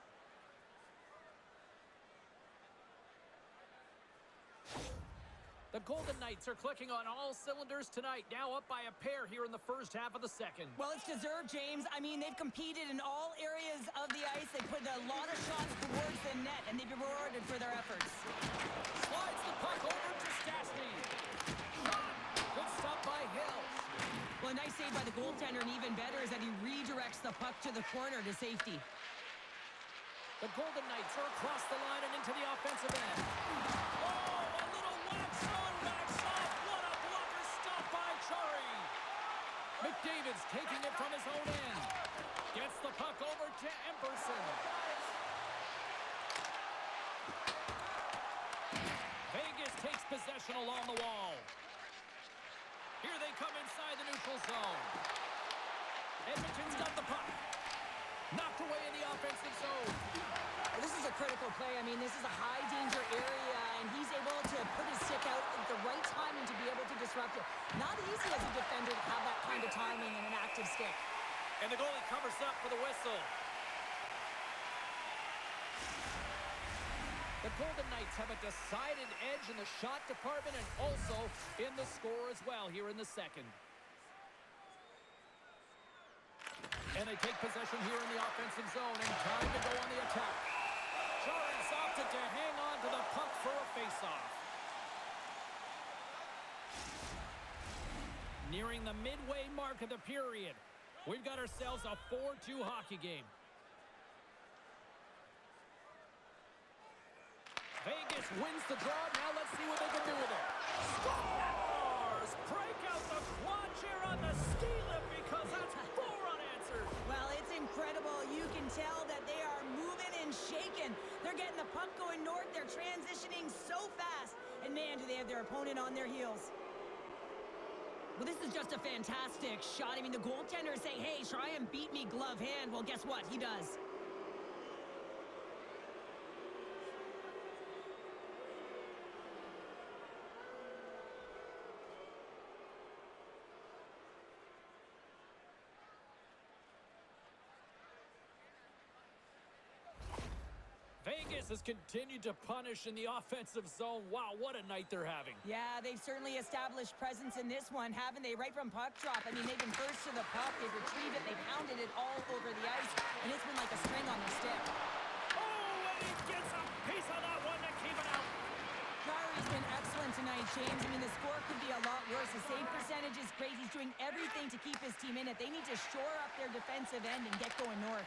The Golden Knights are clicking on all cylinders tonight, now up by a pair here in the first half of the second. Well, it's deserved, James. I mean, they've competed in all areas of the ice. They put a lot of shots towards the net, and they've been rewarded for their efforts. Slides the puck over to Stastny. Shot. Good stop by Hill. Well, a nice save by the goaltender, and even better is that he redirects the puck to the corner to safety. The Golden Knights are across the line and into the offensive end. Oh, a little wax on, wax off. What a blocker stop by Chari. McDavid's taking it from his own end. Gets the puck over to Emberson. Vegas takes possession along the wall. Here they come inside the neutral zone. Edmonton's got the puck. Knocked away in the offensive zone. This is a critical play. I mean, this is a high-danger area, and he's able to put his stick out at the right time and to be able to disrupt it. Not easy as a defender to have that kind of timing and an active stick. And the goalie covers up for the whistle. The Golden Knights have a decided edge in the shot department and also in the score as well here in the second. And they take possession here in the offensive zone and time to go on the attack. Chari's opted to hang on to the puck for a faceoff. Nearing the midway mark of the period, we've got ourselves a 4-2 hockey game. Vegas wins the draw. Now let's see what they can do with it. Scores! Break out the quad chair on the ski lift because that's 4 unanswered. Well, it's incredible. You can tell that they are moving and shaking. They're getting the puck going north. They're transitioning so fast. And man, do they have their opponent on their heels. Well, this is just a fantastic shot. I mean, the goaltender is saying, hey, try and beat me glove hand. Well, guess what? He does. Vegas has continued to punish in the offensive zone. Wow, what a night they're having. Yeah, they've certainly established presence in this one, haven't they? Right from puck drop. I mean, they've been first to the puck. They've retrieved it. They've pounded it all over the ice, and it's been like a string on their stick. Oh, and he gets a piece of that one to keep it out. Jari's been excellent tonight, James. I mean, the score could be a lot worse. The save percentage is great. He's doing everything to keep his team in it. They need to shore up their defensive end and get going north.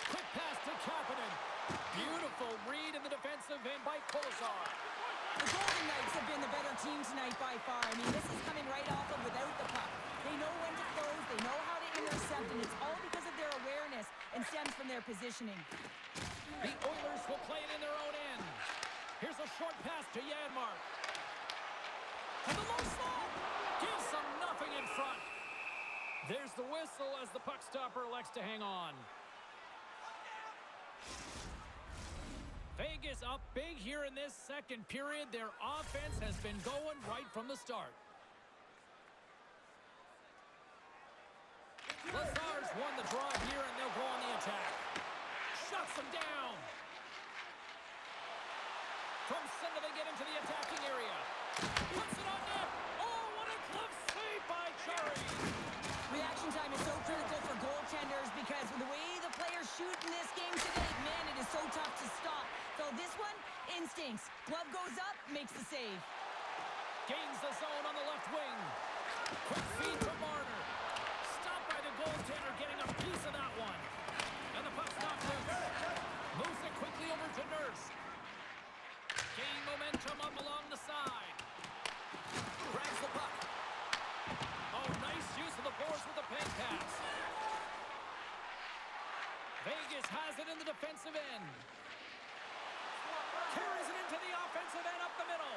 Quick pass to Kapanen. Beautiful read in the defensive end by Kolesar. The Golden Knights have been the better team tonight by far. I mean, this is coming right off of without the puck. They know when to close, they know how to intercept, and it's all because of their awareness and stems from their positioning. The Oilers will play it in their own end. Here's a short pass to Janmark. To the low slot. Gives them nothing in front. There's the whistle as the puck stopper elects to hang on. Vegas is up big here in this second period. Their offense has been going right from the start. Lazar's won the draw here, and they'll go on the attack. Shuts them down. From center, they get into the attacking area. Puts it on net. Oh, what a glove save by Chari. Reaction time is so critical for goaltenders because the way the players shoot in this game today, man, it is so tough to stop. So this one, instincts. Glove goes up, makes the save. Gains the zone on the left wing. Quick feed to Marner. Stopped by the goaltender, getting a piece of that one. And the puck's knocked loose. Moves it quickly over to Nurse. Gain momentum up along the side. Grabs the puck. Oh, nice use of the boards with the pen pass. Vegas has it in the defensive end. Carries it into the offensive end up the middle.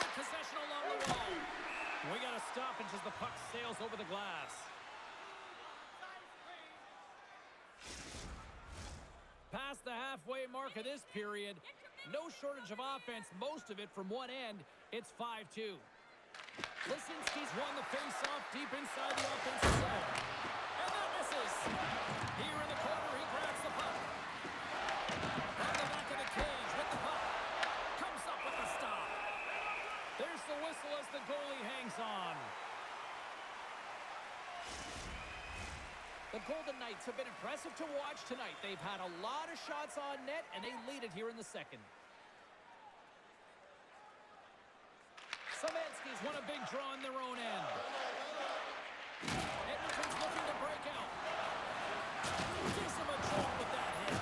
With possession along the wall. We got a stoppage as the puck sails over the glass. Past the halfway mark of this period. No shortage of offense, most of it from one end. It's 5-2. Lisinski's won the face-off deep inside the offensive zone. And that misses. Here in the corner, he grabs the puck. From the back of the cage with the puck. Comes up with the stop. There's the whistle as the goalie hangs on. The Golden Knights have been impressive to watch tonight. They've had a lot of shots on net, and they lead it here in the second. Samansky's won a big draw on their own end. Edmonton's looking to break out. Gives him a jolt with that hit.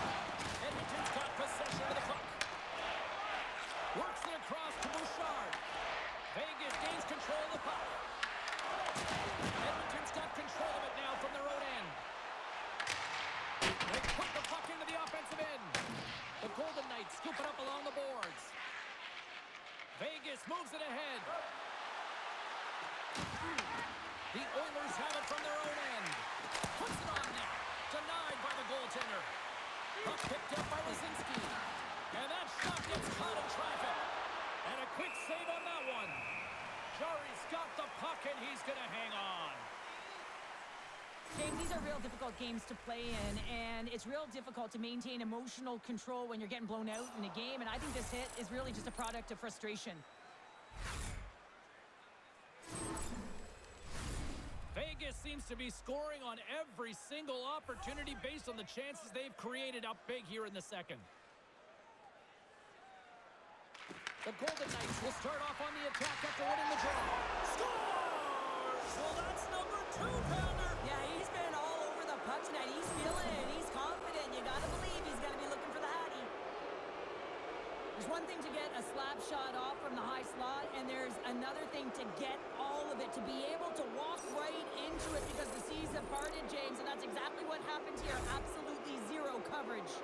Edmonton's got possession of the puck. Works it across to Bouchard. Vegas gains control of the puck. Edmonton's got control of it now from their own end. They put the puck into the offensive end. The Golden Knights scoop it up along the boards. Vegas moves it ahead. The Oilers have it from their own end. Puts it on net. Denied by the goaltender. Puck picked up by Lisinski. And that shot gets caught in traffic. And a quick save on that one. Jari's got the puck, and he's going to hang on. James, these are real difficult games to play in, and it's real difficult to maintain emotional control when you're getting blown out in a game, and I think this hit is really just a product of frustration. Vegas seems to be scoring on every single opportunity based on the chances they've created up big here in the second. The Golden Knights will start off on the attack after winning the draw. Scores! Well, that's number 2-pounder. Yeah, he's been all over the puck tonight. He's feeling it. He's confident. You got to believe he's going to be looking for the Hattie. There's one thing to get a slap shot off from the high slot, and there's another thing to get all of it, to be able to walk right into it because the seas have parted, James, and that's exactly what happened here. Absolutely zero coverage.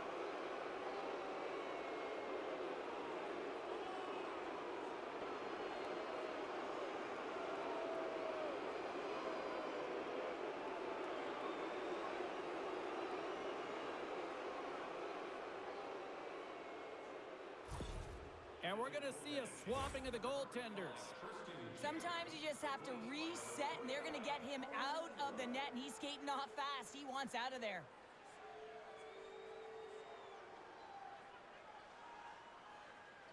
And we're going to see a swapping of the goaltenders. Sometimes you just have to reset, and they're going to get him out of the net, and he's skating off fast. He wants out of there.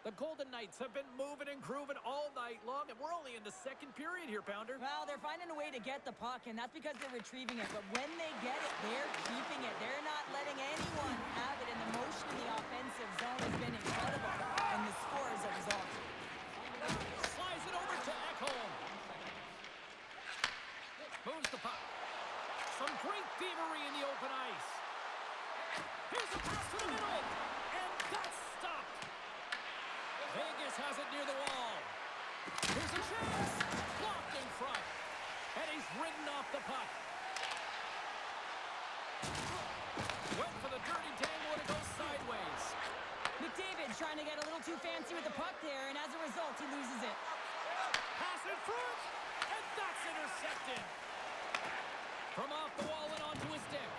The Golden Knights have been moving and grooving all night long, and we're only in the second period here, Pounder. Well, they're finding a way to get the puck, and that's because they're retrieving it. But when they get it, they're keeping it. They're not letting anyone have it, and the motion in the offensive zone has been incredible, and the score is a result. Slides it over to Ekholm. Moves the puck. Some great thievery in the open ice. Here's a pass to the middle, and that's stopped. Vegas has it near the wall. Here's a chance. Blocked in front. And he's ridden off the puck. Went for the dirty dangle and it goes sideways. McDavid's trying to get a little too fancy with the puck there, and as a result, he loses it. Pass in front. And that's intercepted. From off the wall and onto his stick.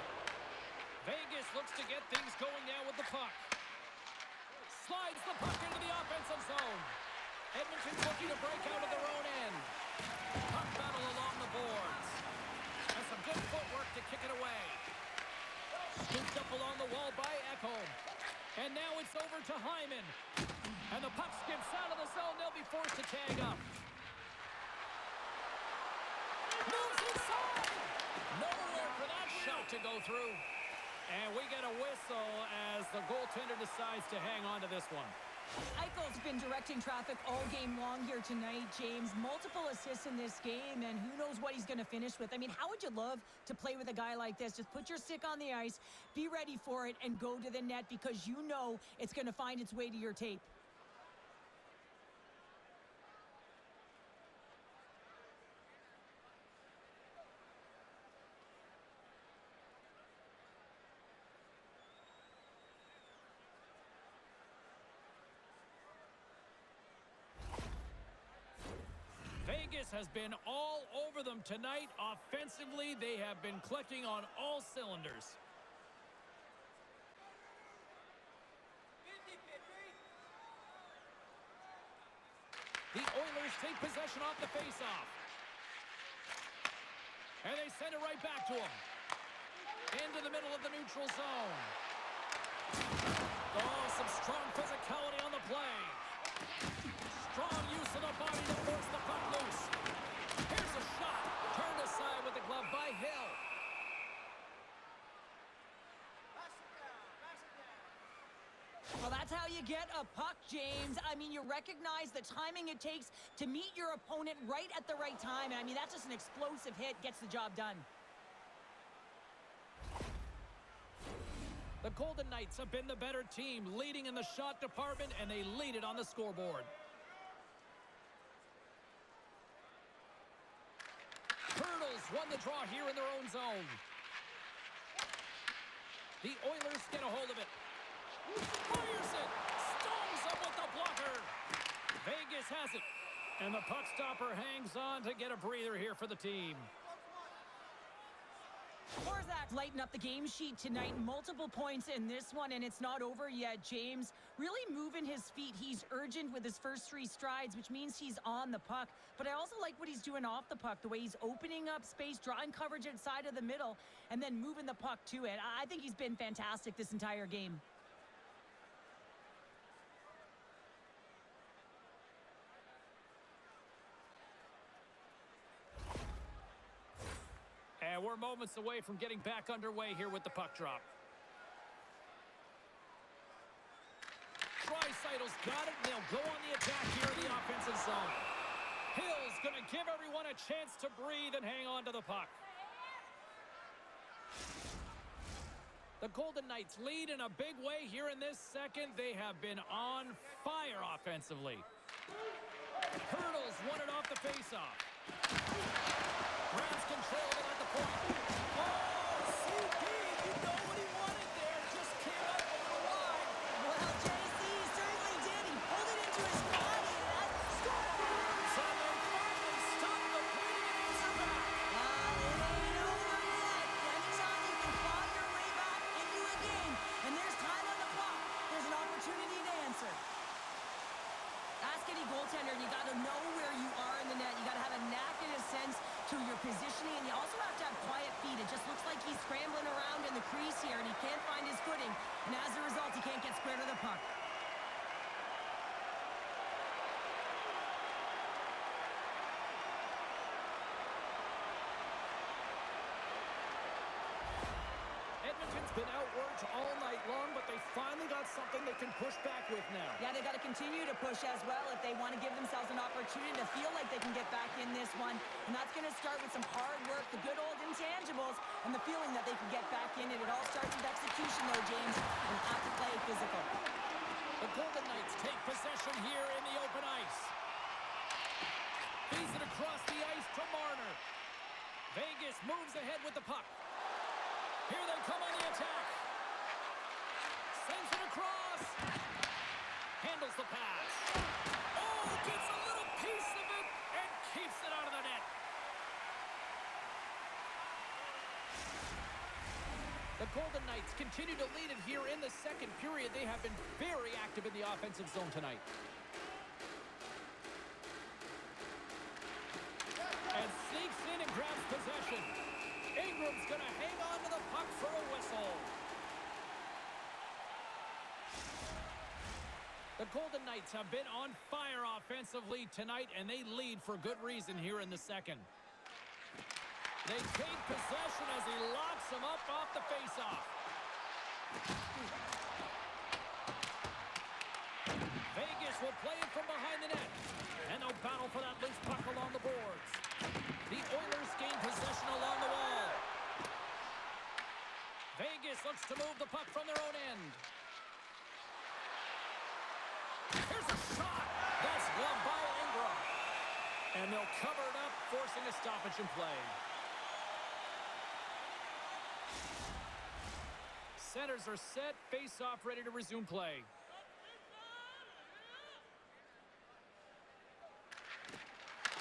Vegas looks to get things going now with the puck. Slides the puck into the offensive zone. Edmonton's looking to break out of their own end. Puck battle along the boards. And some good footwork to kick it away. Scooped up along the wall by Ekholm. And now it's over to Hyman. And the puck skips out of the zone. They'll be forced to tag up. Moves inside. Nowhere for that shot to go through. And we get a whistle as the goaltender decides to hang on to this one. Eichel's been directing traffic all game long here tonight, James. Multiple assists in this game, and who knows what he's going to finish with. I mean, how would you love to play with a guy like this? Just put your stick on the ice, be ready for it, and go to the net because you know it's going to find its way to your tape. Vegas has been all over them tonight. Offensively, they have been clicking on all cylinders. The Oilers take possession off the faceoff. And they send it right back to him. Into the middle of the neutral zone. Oh, some strong physicality on the play. Strong use of the body to force the puck loose. Here's a shot. Turned aside with the glove by Hill. Well, that's how you get a puck, James. I mean, you recognize the timing it takes to meet your opponent right at the right time. And I mean, that's just an explosive hit. Gets the job done. The Golden Knights have been the better team, leading in the shot department, and they lead it on the scoreboard. Turtles won the draw here in their own zone. The Oilers get a hold of it. Fires it! Stones up with the blocker! Vegas has it. And the puck stopper hangs on to get a breather here for the team. Borzak lighten up the game sheet tonight. Multiple points in this one, and it's not over yet, James. Really moving his feet. He's urgent with his first three strides, which means he's on the puck. But I also like what he's doing off the puck, the way he's opening up space, drawing coverage inside of the middle, and then moving the puck to it. I think he's been fantastic this entire game. And we're moments away from getting back underway here with the puck drop. Draisaitl's got it, and they'll go on the attack here in the offensive zone. Hill's going to give everyone a chance to breathe and hang on to the puck. The Golden Knights lead in a big way here in this second. They have been on fire offensively. Hurdles won it off the faceoff. Grabs control of it at the point. Oh, CP, you know what he wanted there. Just came up a little wide. Well, JC certainly did. He pulled it into his body, and that scores! So they finally stopped the bleeding and answer back. It ain't over yet. Anytime you can claw your way back into a game, and there's time on the clock, there's an opportunity to answer. Ask any goaltender, you got to know where you are in the net. You got to have a knack and a sense to your positioning, and you also have to have quiet feet. It just looks like he's scrambling around in the crease here, and he can't find his footing, and as a result, he can't get square to the puck. Edmonton's been outworked all night long, but they finally got something they can push back with now. Yeah, they got to continue to push as well if they want to give themselves an opportunity to feel like they can get back in this one. And that's going to start with some hard work, the good old intangibles, and the feeling that they can get back in it. It all starts with execution, though, James. You have to play physical. The Golden Knights take possession here in the open ice. Feeds it across the ice to Marner. Vegas moves ahead with the puck. Here they come on the attack. Sends it across. Handles the pass. Oh, gets a little piece of it and keeps it out of the net. The Golden Knights continue to lead it here in the second period. They have been very active in the offensive zone tonight. And sneaks in and grabs possession. Ingram's going to hang on to the puck for a whistle. The Golden Knights have been on fire offensively tonight, and they lead for good reason here in the second. They take possession as he locks him up off the faceoff. Vegas will play it from behind the net. And they'll battle for that loose puck along the boards. The Oilers gain possession along the wall. Vegas looks to move the puck from their own end. Here's a shot. That's gloved by Ingram. And they'll cover it up, forcing a stoppage in play. Centers are set, face-off ready to resume play.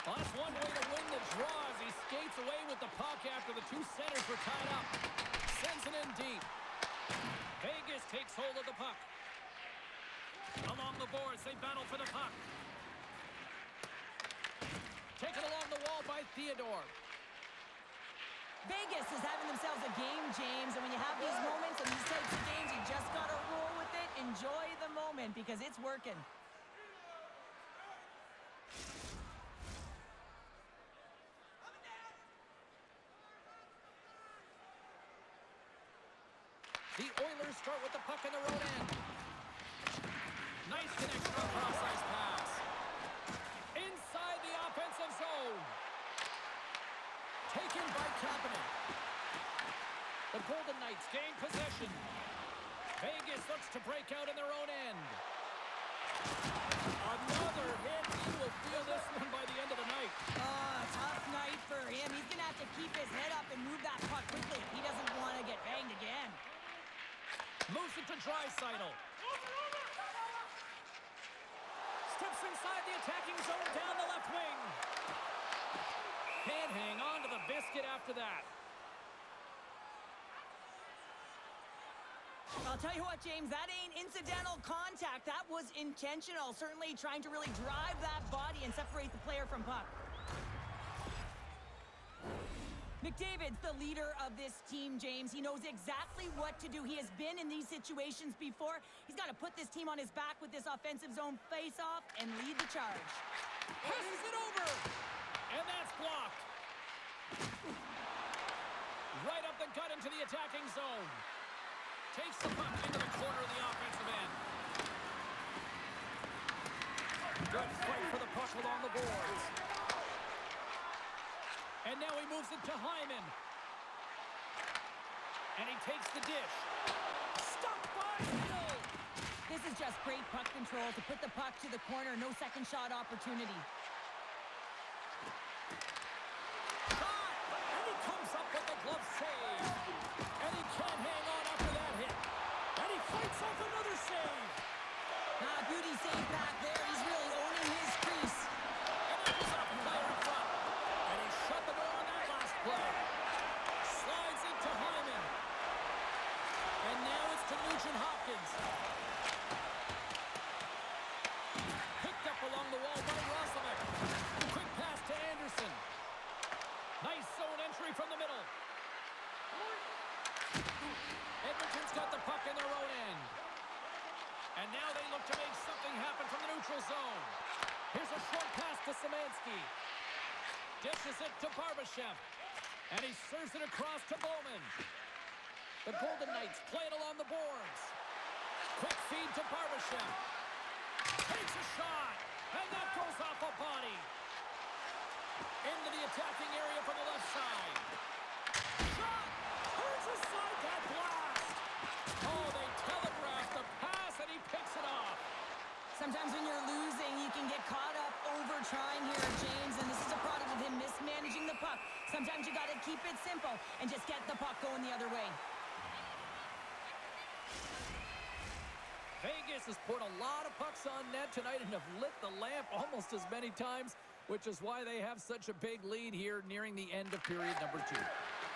Well, that's one way to win the draw as he skates away with the puck after the two centers were tied up. Sends it in deep. Vegas takes hold of the puck. Along the boards, they battle for the puck. Taken along the wall by Theodore. Vegas is having themselves a game, James, and when you have these moments and these types of games, you just got to roll with it, enjoy the moment, because it's working. The Oilers start with the puck in their own end. Nice connection on cross-ice pass. Inside the offensive zone. Taken by Kapanen. The Golden Knights gain possession. Vegas looks to break out in their own end. Another hit. He will feel this one by the end of the night. Tough night for him. He's going to have to keep his head up and move that puck quickly. He doesn't want to get banged again. Moves it to Draisaitl. Steps inside the attacking zone down the left wing. Can't hang on to the biscuit after that. I'll tell you what, James, that ain't incidental contact. That was intentional. Certainly trying to really drive that body and separate the player from puck. McDavid's the leader of this team, James. He knows exactly what to do. He has been in these situations before. He's got to put this team on his back with this offensive zone face-off and lead the charge. Passes it over. And that's blocked. Right up the gut into the attacking zone. Takes the puck into the corner of the offensive end. Good fight for the puck along the boards. And now he moves it to Hyman. And he takes the dish. Stopped by Hill. This is just great puck control to put the puck to the corner. No second shot opportunity. Shot! And he comes up with the glove save. And he can't hang on after that hit. And he fights off another save. Beauty save back there. He's really owning his crease. And that was off a player in front. And he shut the door on that last play. Slides into Hyman. And now it's to Nugent Hopkins. Picked up along the wall by Roslovic. Quick pass to Anderson. Nice zone entry from the middle. Edmonton's got the puck in their own end. And now they look to make something happen from the neutral zone. Here's a short pass to Szymanski. Dishes it to Barbashev. And he serves it across to Bowman. The Golden Knights play it along the boards. Quick feed to Barbashev. Takes a shot. And that goes off a body. Into the attacking area from the left side. Shot! Turns aside that blast! Oh, they telegraphed the pass and he picks it off. Sometimes when you're losing, you can get caught up over trying here, James, and this is a product of him mismanaging the puck. Sometimes you got to keep it simple and just get the puck going the other way. Vegas has poured a lot of pucks on net tonight and have lit the lamp almost as many times, which is why they have such a big lead here nearing the end of period number 2.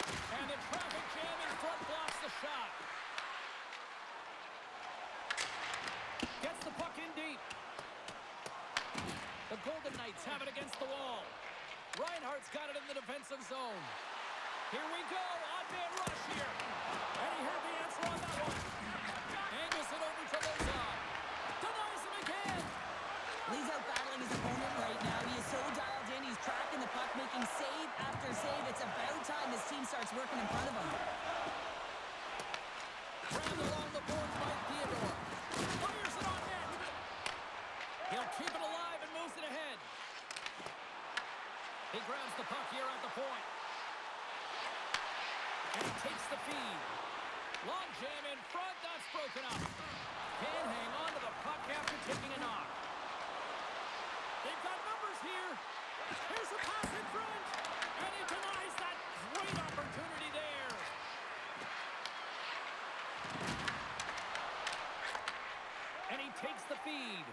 And the traffic jam in front blocks the shot. Gets the puck in deep. The Golden Knights have it against the wall. Reinhardt's got it in the defensive zone. Here we go. Odd-man rush here. And he heard the answer on that one. Angles it over to Lozon. Denies him again. Lee's out battling his opponent right now. He is so dialed in. He's tracking the puck, making save after save. It's about time his team starts working in front of him. Grabbed along the boards by Theodore. Fires it on net. He'll keep it alive and moves it ahead. He grabs the puck here at the point. And he takes the feed. Long jam in front. That's broken up. Can hang on to the puck after taking a knock. They've got numbers here. Here's a pass in front. And he denies that. Great opportunity there. And he takes the feed.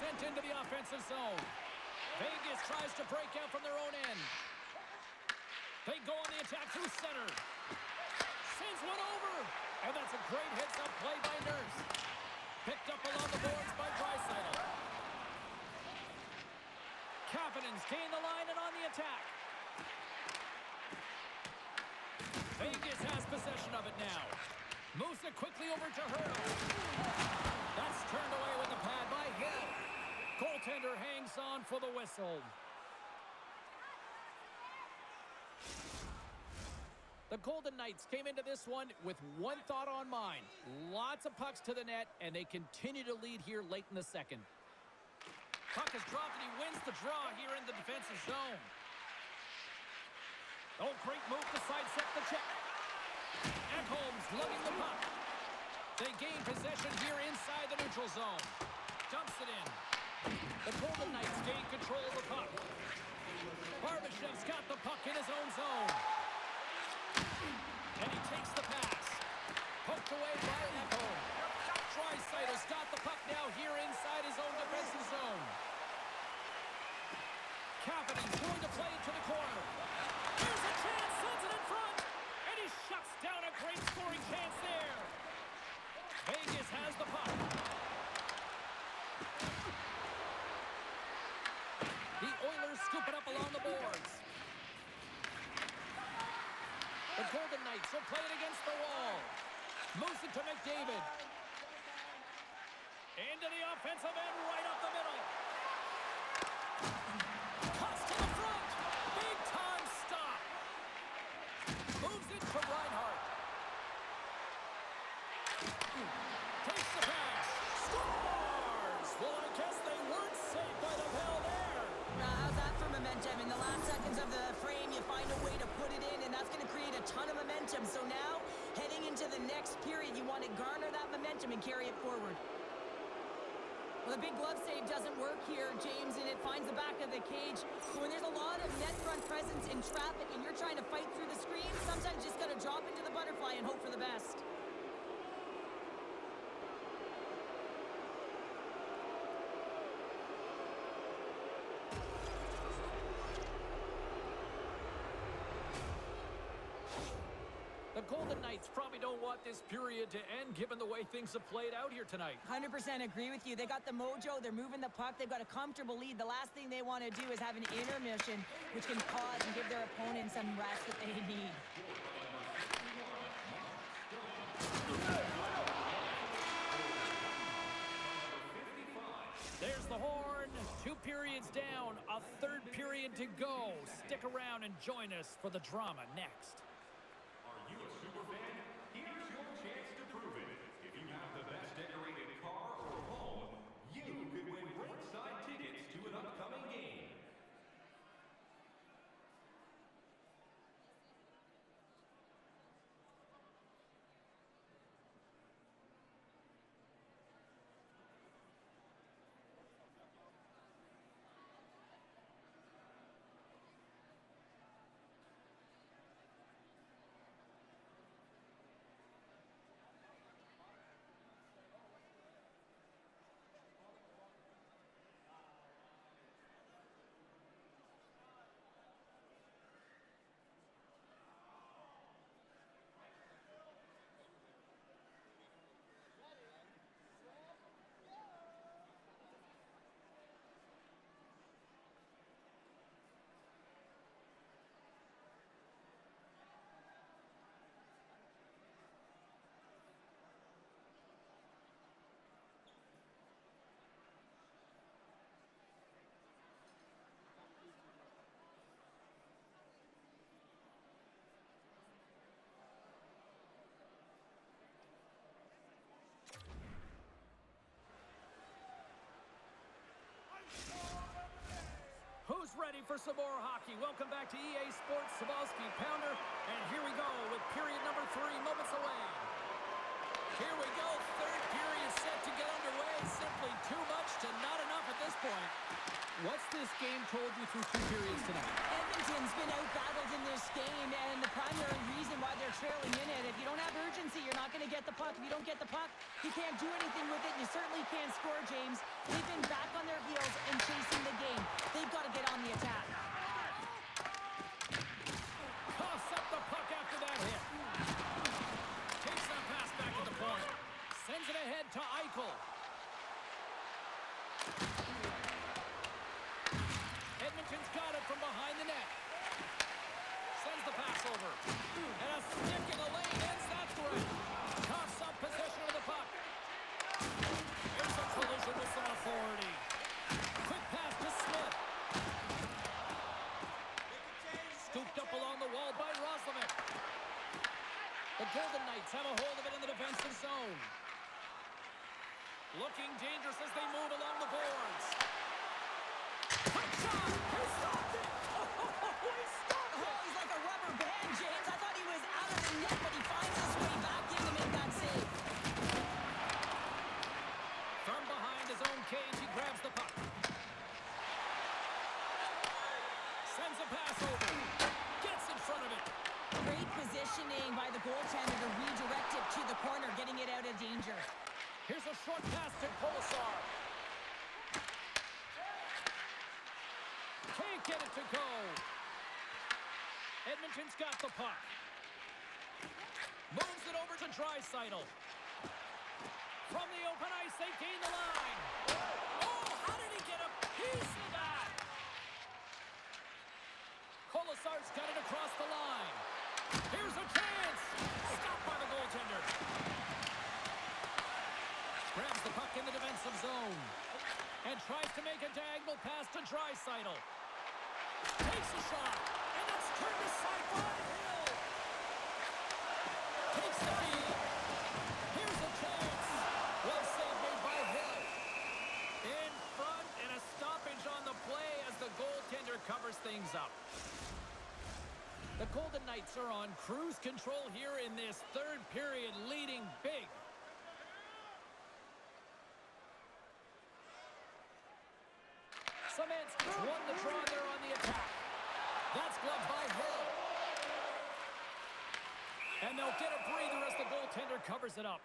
Sent into the offensive zone. Vegas tries to break out from their own end. They go on the attack through center. Sends one over. And that's a great heads-up play by Nurse. Picked up along the boards by Draisaitl. Kapanen's gained the line and on the attack. Vegas has possession of it now. Moves it quickly over to Hurdle. That's turned away with the pad by Hill. Goaltender hangs on for the whistle. The Golden Knights came into this one with one thought on mind. Lots of pucks to the net, and they continue to lead here late in the second. Puck is dropped, and he wins the draw here in the defensive zone. Oh, great move to sidestep the check. Ekholm's lugging the puck. They gain possession here inside the neutral zone. Dumps it in. The Golden Knights gain control of the puck. Barbashev's got the puck in his own zone. And he takes the pass. Poked away by Ekholm. Draisaitl's got the puck now here inside his own defensive zone. Kapanen's going to play it to the corner. Here's a chance, sends it in front. And he shuts down a great scoring chance there. Vegas has the puck. The Oilers scoop it up along the boards. The Golden Knights will play it against the wall. Moves it to McDavid. Into the offensive end, right up the middle. Cuts to the front. Big time stop. Moves it to Reinhardt. Takes the pass. Scores! Well, I guess they weren't safe by the bell there. How's that for momentum? In the last seconds of the frame, you find a way to put it in, and that's going to create a ton of momentum. So now, heading into the next period, you want to garner that momentum and carry it forward. Well, the big glove save doesn't work here, James, and it finds the back of the cage. So when there's a lot of net front presence in traffic and you're trying to fight through the screen, sometimes you just got to drop into the butterfly and hope for the best. The Golden Knights probably don't want this period to end given the way things have played out here tonight. 100% agree with you. They got the mojo. They're moving the puck. They've got a comfortable lead. The last thing they want to do is have an intermission, which can pause and give their opponent some rest that they need. There's the horn. 2 periods down. A third period to go. Stick around and join us for the drama next. for some more hockey. Welcome back to EA Sports Sabalski Pounder. And here we go with period number 3, moments away. Here we go, third period set to get underway. Simply too much to not enough at this point. What's this game told you through 2 periods tonight? Edmonton's been out-battled in this game, and the primary reason why they're trailing in it, if you don't have urgency, you're not going to get the puck. If you don't get the puck, you can't do anything with it. You certainly can't score, James. They've been back on their heels and chasing the game. They've got to get on the attack. Coughs up the puck after that hit. Takes that pass back at the point. Sends it ahead to Eichel. Edmonton's got it from behind the net. Sends the pass over. And a stick in the lane ends that threat. Coughs up possession of the puck. Here's a collision with some authority. Quick pass to Smith. Scooped up along the wall by Roslovic. The Golden Knights have a hold of it in the defensive zone. Looking dangerous as they move along the boards. Quick shot! He stopped it! Oh, he stopped it! Oh, he's like a rubber band, James. I thought he was out of the net, but he finds his way back in to make that save. From behind his own cage, he grabs the puck. Sends a pass over. Gets in front of it. Great positioning by the goaltender to redirect it to the corner, getting it out of danger. Here's a short pass to Kolasar. Can't get it to go. Edmonton's got the puck. Moves it over to Draisaitl. From the open ice, they gain the line. Oh, how did he get a piece of that? Kolasar's got it across the line. Here's a chance. Stopped by the goaltender. Grabs the puck in the defensive zone. And tries to make a diagonal pass to Draisaitl. Takes a shot. And it's turned aside by Hill. Takes the feed. Here's a chance. Well saved made by Hill. In front and a stoppage on the play as the goaltender covers things up. The Golden Knights are on cruise control here in this third period, leading big. Cements won the draw there on the attack. That's gloved by Hill. And they'll get a breather as the goaltender covers it up.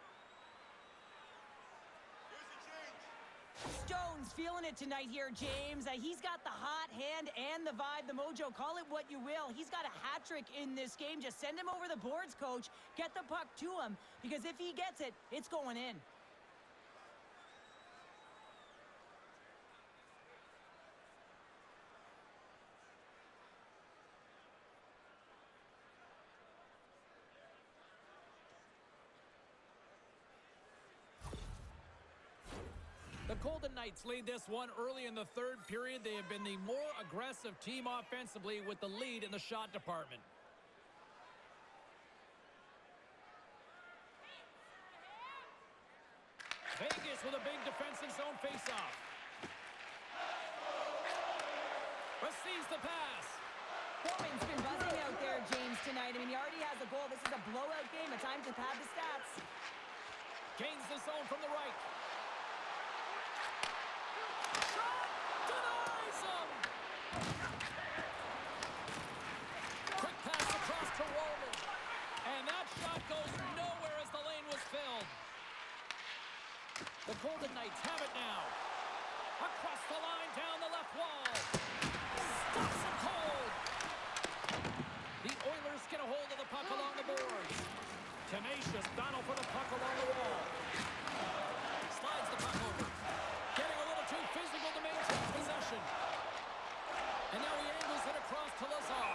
Stone's feeling it tonight here, James. He's got the hot hand and the vibe, the mojo. Call it what you will. He's got a hat trick in this game. Just send him over the boards, coach. Get the puck to him, because if he gets it, it's going in. The Golden Knights lead this one early in the third period. They have been the more aggressive team offensively with the lead in the shot department. Vegas with a big defensive zone faceoff. Receives the pass. Foreman's been buzzing out there, James, tonight. I mean, he already has a goal. This is a blowout game. A time to pad the stats. Gains the zone from the right. Shot! Denies him! Quick pass across to Roman. And that shot goes nowhere as the lane was filled. The Golden Knights have it now. Across the line, down the left wall. Stops him cold. The Oilers get a hold of the puck along the boards. Tenacious battle for the puck along the wall. Slides the puck over. Getting a little too physical to maintain possession. And now he angles it across to Lazar.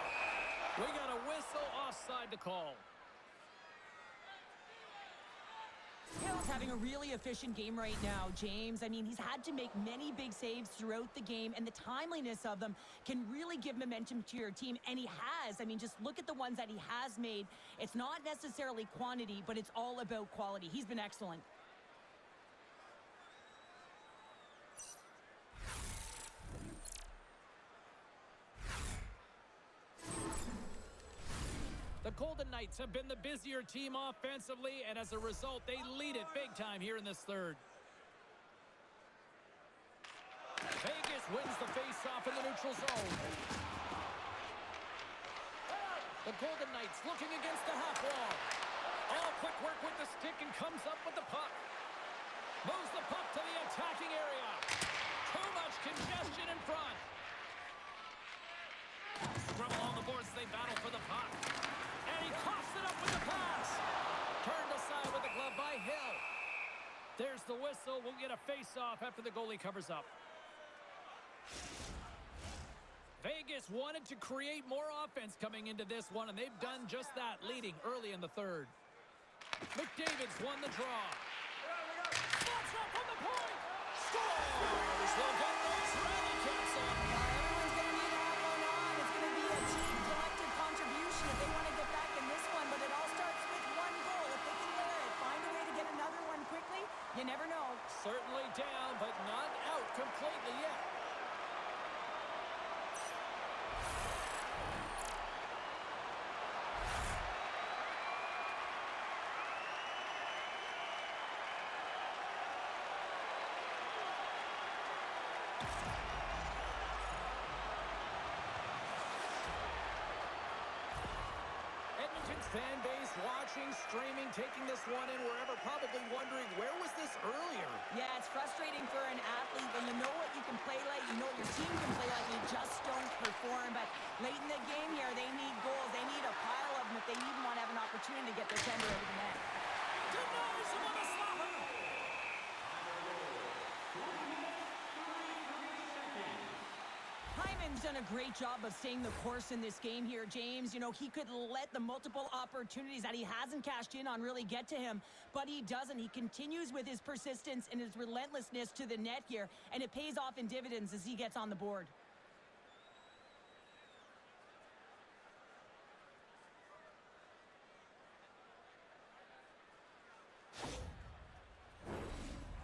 We got a whistle offside to call. Hill's having a really efficient game right now, James. I mean, he's had to make many big saves throughout the game, and the timeliness of them can really give momentum to your team, and he has. I mean, just look at the ones that he has made. It's not necessarily quantity, but it's all about quality. He's been excellent. Golden Knights have been the busier team offensively, and as a result, they lead it big time here in this third. Vegas wins the face-off in the neutral zone. The Golden Knights looking against the half wall. All quick work with the stick and comes up with the puck. Moves the puck to the attacking area. Too much congestion in front. Scrum along the boards, they battle for the puck. And he coughs it up with the pass. Turned aside with the glove by Hill. There's the whistle. We'll get a face-off after the goalie covers up. Vegas wanted to create more offense coming into this one, and they've done just that, leading early in the third. McDavid's won the draw. Spots up on the point. Scores! They'll get those rally caps on. Everyone's going to need to have one on. It's going to be a team collective contribution if they want to get back in this one, but it all starts with one goal. If they can layer it, find a way to get another one quickly, you never know. Certainly down, but not out completely yet. Edmonton's fan base watching, streaming, taking this one in wherever, probably wondering, where was this earlier? Yeah, it's frustrating for an athlete when you know what you can play like, you know what your team can play like, you just don't perform. But late in the game here, they need goals. They need a pile of them if they even want to have an opportunity to get their tender over the net. Denies him on the slapper! Hyman's done a great job of staying the course in this game here, James. You know, he could let the multiple opportunities that he hasn't cashed in on really get to him, but he doesn't. He continues with his persistence and his relentlessness to the net here, and it pays off in dividends as he gets on the board.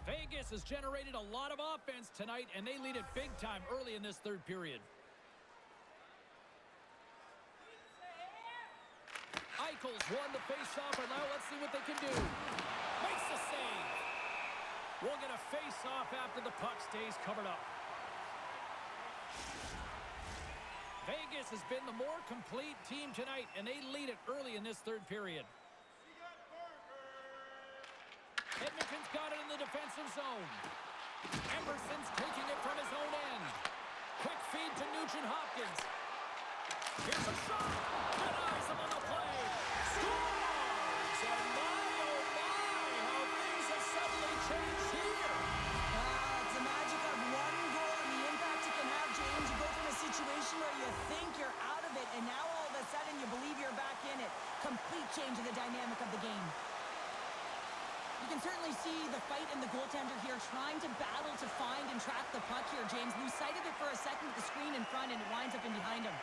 Vegas has generated a lot of offense tonight, and they lead it big time early in this third period. Eichel's won the face-off, and now let's see what they can do. Makes the save. We'll get a face-off after the puck stays covered up. Vegas has been the more complete team tonight, and they lead it early in this third period. Edmonton's got it in the defensive zone. Emerson's taking it from his own end. Quick feed to Nugent-Hopkins. Here's a shot. Denies him on the play. Scores! And my, oh my, how things have suddenly changed here. It's the magic of one goal and the impact it can have, James. You go from a situation where you think you're out of it, and now all of a sudden you believe you're back in it. Complete change of the dynamic of the game. You can certainly see the fight in the goaltender here trying to battle to find and track the puck here, James. Lose sight of it for a second with the screen in front, and it winds up in behind him.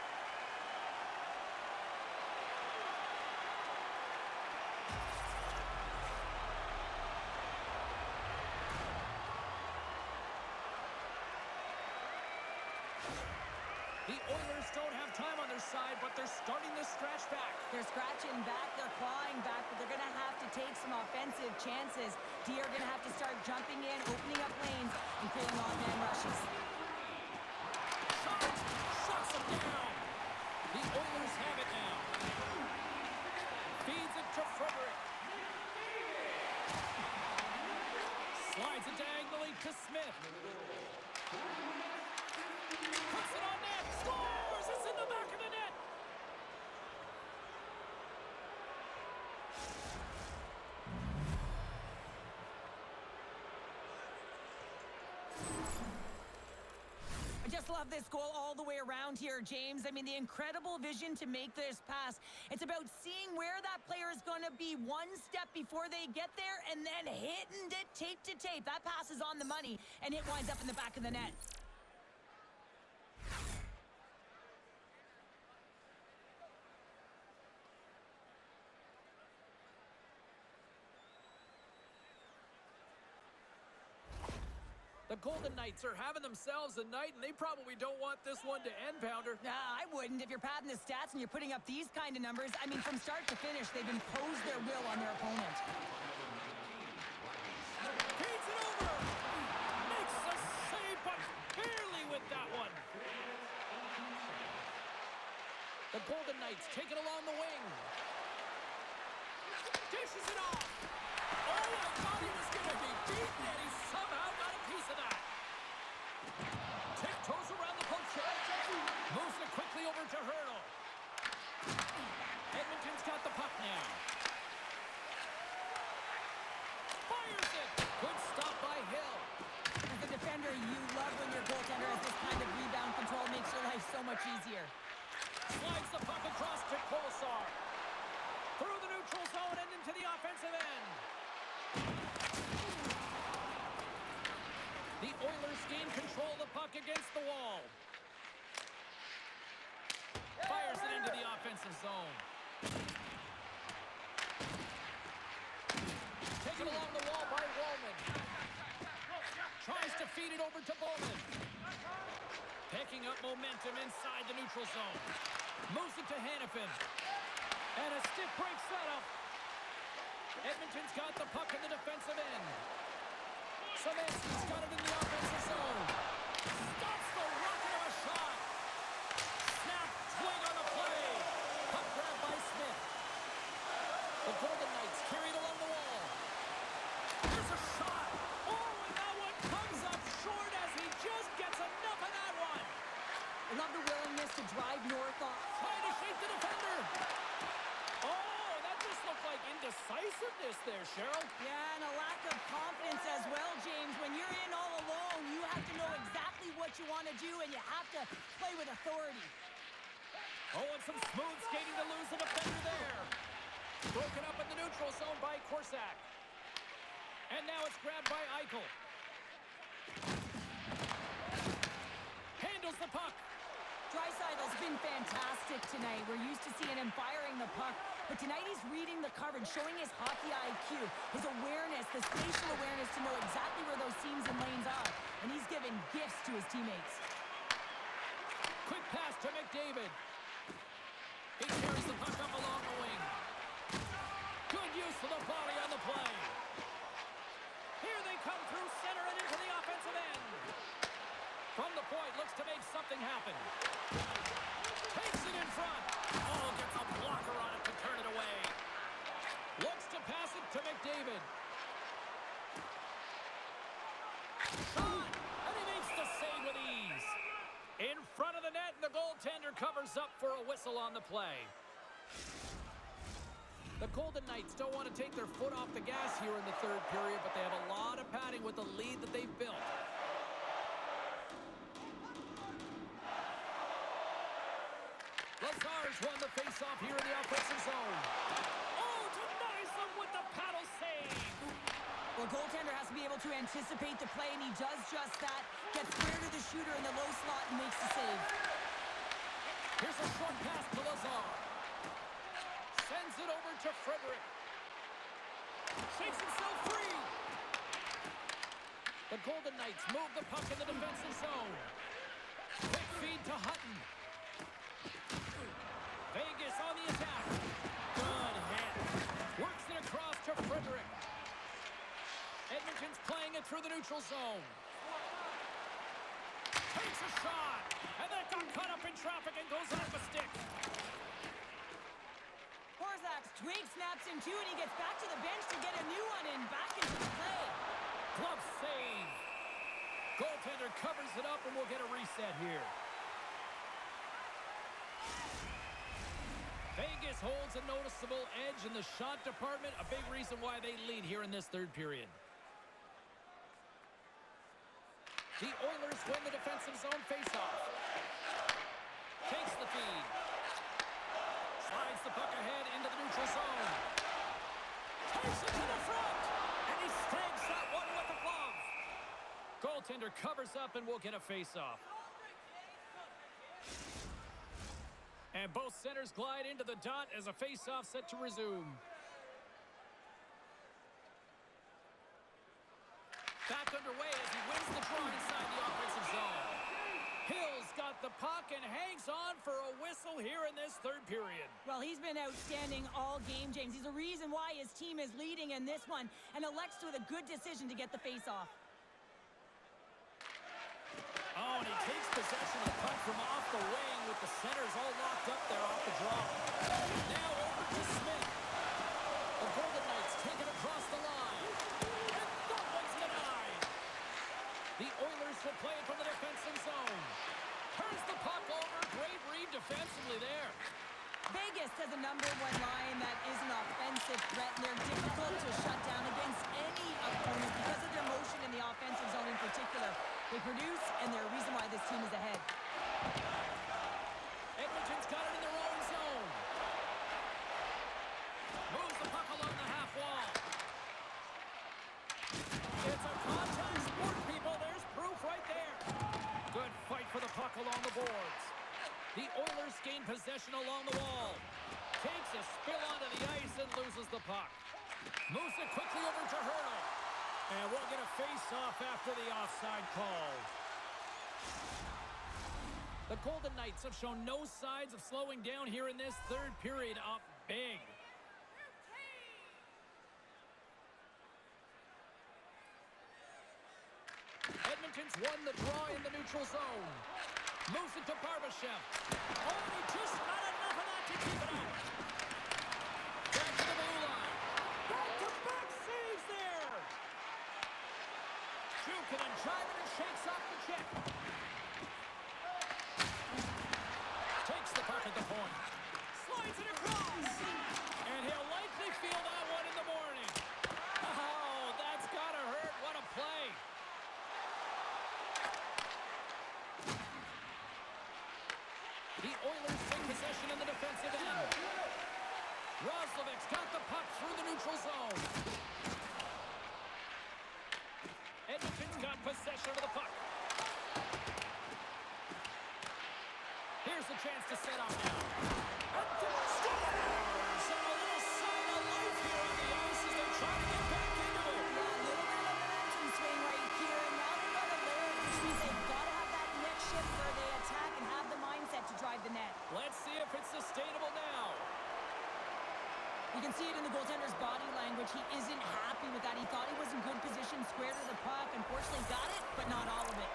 The Oilers don't have time on their side, but they're starting to scratch back. They're scratching back, they're clawing back, but they're going to have to take some offensive chances. D are going to have to start jumping in, opening up lanes, and pulling on man rushes. Shot! Shuts him down! The Oilers have it now. Feeds it to Frederick. Slides it diagonally to Smith. Puts it on net. Scores! It's in the back of the net. I just love this goal all the way around here, James. I mean, the incredible vision to make this pass. It's about seeing where that player is going to be one step before they get there and then hitting it tape to tape. That pass is on the money, and it winds up in the back of the net. The Golden Knights are having themselves a night, and they probably don't want this one to end, Pounder. Nah, I wouldn't. If you're padding the stats and you're putting up these kind of numbers, I mean, from start to finish, they've imposed their will on their opponent. Feeds it over. Makes a save, but barely with that one. The Golden Knights take it along the wing. Dishes it off. Oh, I thought he was going to be beaten, and he somehow got a piece of that. Tiptoes around the poke check. Moves it quickly over to Hurdle. Edmonton's got the puck now. Fires it. Good stop by Hill. As a defender, you love when your goaltender has this kind of rebound control. Makes your life so much easier. Slides the puck across to Kolesar. Through the neutral zone and into the offensive end. The Oilers gain control of the puck against the wall. Fires it into the offensive zone. Taken along the wall by Wallman. Tries to feed it over to Bowman. Picking up momentum inside the neutral zone. Moves it to Hannafin. And a stiff break setup. Edmonton's got the puck in the defensive end. Samansky's got it in the offensive zone. Stops the rocket of a shot. Snap, swing on the play. Puck grab by Smith. The Golden Knights carried along the wall. There's a shot. Oh, and that one comes up short as he just gets enough of that one. I love the willingness to drive north off. Trying to shake the defender. Oh, that just looked like indecisiveness there, Cheryl. Yeah, and a lack of confidence as well, James. When you're in all alone, you have to know exactly what you want to do, and you have to play with authority. Oh, and some smooth skating to lose the defender there. Broken up in the neutral zone by Korsak. And now it's grabbed by Eichel. Handles the puck. Dreisaitl's been fantastic tonight. We're used to seeing him firing the puck, but tonight he's reading the coverage, showing his hockey IQ, his awareness, the spatial awareness to know exactly where those seams and lanes are, and he's giving gifts to his teammates. Quick pass to McDavid. He carries the puck up along the wing. Good use of the body on the play. Here they come through center and into the offensive end. From the point, looks to make something happen. Takes it in front. Oh, gets a blocker on it to turn it away. Looks to pass it to McDavid. Shot! And he makes the save with ease. In front of the net, and the goaltender covers up for a whistle on the play. The Golden Knights don't want to take their foot off the gas here in the third period, but they have a lot of padding with the lead that they've built. Lazar's won the faceoff here in the offensive zone. Oh, denies them with the paddle save. Well, goaltender has to be able to anticipate the play, and he does just that. Gets square to the shooter in the low slot and makes the save. Here's a short pass to Lazar. Sends it over to Frederick. Shakes himself free. The Golden Knights move the puck in the defensive zone. Quick feed to Hutton. Vegas on the attack. Good hit. Works it across to Frederick. Edmonton's playing it through the neutral zone. Takes a shot. And that got caught up in traffic and goes off a stick. Korzak's twig snaps in two, and he gets back to the bench to get a new one and back into the play. Glove save. Goaltender covers it up, and we'll get a reset here. Vegas holds a noticeable edge in the shot department, a big reason why they lead here in this third period. The Oilers win the defensive zone faceoff. Takes the feed. Slides the puck ahead into the neutral zone. Takes it to the front. And he snags that one with the glove. Goaltender covers up, and we'll get a faceoff. And both centers glide into the dot as a faceoff set to resume. Back underway as he wins the draw inside the offensive zone. Hill's got the puck and hangs on for a whistle here in this third period. Well, he's been outstanding all game, James. He's a reason why his team is leading in this one and elects with a good decision to get the face-off. Oh, and he takes possession of the puck from off the wing with the centers all locked up there off the draw. Now over to Smith. The Golden Knights take it across the line. And that one's denied. The Oilers will play it from the defensive zone. Turns the puck over. Great read defensively there. Vegas has a number one line that is an offensive threat, and they're difficult to shut down against any opponent because of their motion in the offensive zone in particular. They produce, and they're a reason why this team is ahead. Edmonton's got it in their own zone. Moves the puck along the half wall. It's a contact sport, people. There's proof right there. Good fight for the puck along the boards. The Oilers gain possession along the wall. Takes a spill onto the ice and loses the puck. Moves it quickly over to Hurdle. And we'll get a face-off after the offside call. The Golden Knights have shown no signs of slowing down here in this third period, up big. Edmonton's won the draw in the neutral zone. Moves it to Barbashev. Oh, he just not enough of that to keep it out. Back to the blue line. Back-to-back saves there. Shukin and driving and shakes off the check. Takes the puck at the point. Slides it across. And he'll likely feel that one in the morning. Oh, that's gotta hurt. What a play. The Oilers take possession in the defensive end. Roslovic's got the puck through the neutral zone. Edmonton's got possession of the puck. Here's a chance to set up now. Edmonton scores! And a little sign of life here on the ice as they try to get back into it. A little bit of a momentum swing right here, and now they've got to live, which means they've got to have that next shift where they attack and have the mindset to drive the net. Let's see if it's sustainable now. You can see it in the goaltender's body language. He isn't happy with that. He thought he was in good position, square to the puck. Unfortunately, got it, but not all of it.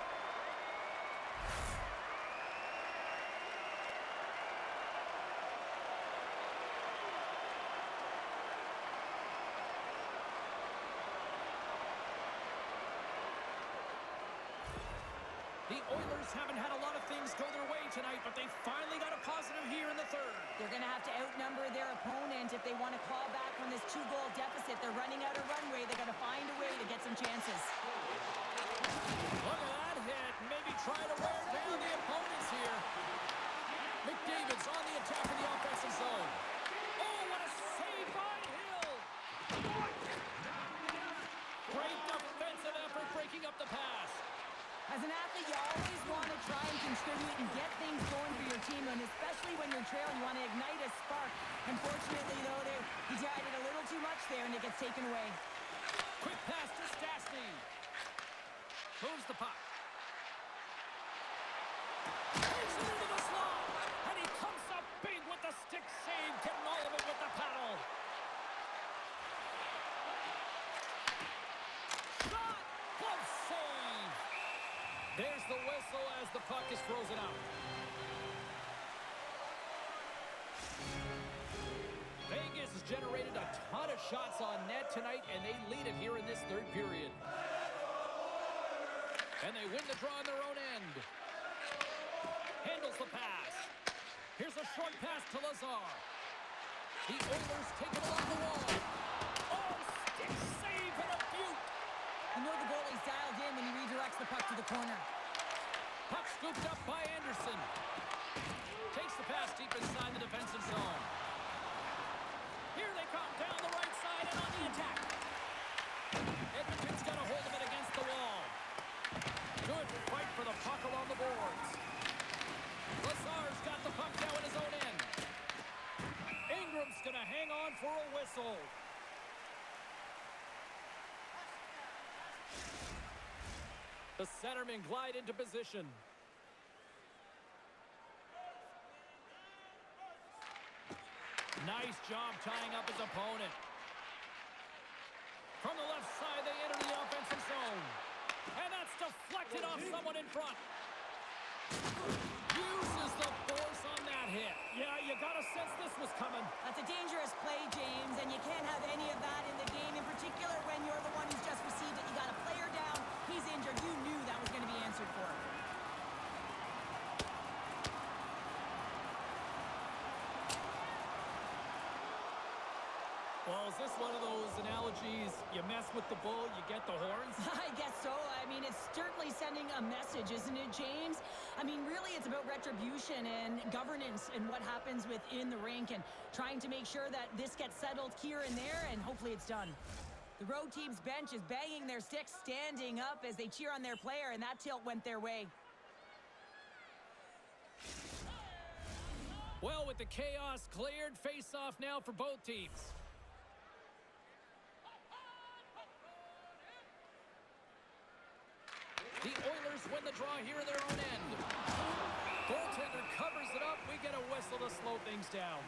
The Oilers haven't had a lot of things go their way tonight, but they finally got a positive here in the third. They're going to have to outnumber their opponent if they want to claw back from this two-goal deficit. They're running out of runway. They've got to find a way to get some chances. Look at that hit. Maybe try to wear down the opponents here. McDavid's on the attack in the offensive zone. Oh, what a save by Hill. Great defensive effort breaking up the pass. As an athlete, you always want to try and contribute and get things going for your team, and especially when you're trailing, you want to ignite a spark. Unfortunately, though, he tried it a little too much there, and it gets taken away. Quick pass to Stastny. Moves the puck. Takes it into the slot, and he comes up big with the stick save, getting all of it with the paddle. Shot! Close save! There's the whistle as the puck is frozen out. Vegas has generated a ton of shots on net tonight, and they lead it here in this third period. And they win the draw on their own end. Handles the pass. Here's a short pass to Lazar. The Oilers take it along the wall. Oh, stick save and a beaut. You know the goalie's dialed in when he redirects the puck to the corner. Puck scooped up by Anderson. Takes the pass deep inside the defensive zone. Here they come down the right side and on the attack. Edmonton's got a hold of it against the wall. Good fight for the puck along the boards. Lazar's got the puck now in his own end. Ingram's going to hang on for a whistle. The centermen glide into position. Nice job tying up his opponent. From the left side, they enter the offensive zone. And that's deflected off someone in front. Uses the force on that hit. Yeah, you got to sense this was coming. That's a dangerous play, James, and you can't have any of that in the game, in particular when you're the one who's just received it. You got a player down, he's injured. You knew that was going to be answered for. Well, is this one of those analogies, you mess with the bull, you get the horns? I guess so. I mean, it's certainly sending a message, isn't it, James? I mean, really, it's about retribution and governance and what happens within the rink and trying to make sure that this gets settled here and there, and hopefully it's done. The road team's bench is banging their sticks, standing up as they cheer on their player, and that tilt went their way. Well, with the chaos cleared, face-off now for both teams. The Oilers win the draw here in their own end. Goaltender covers it up. We get a whistle to slow things down.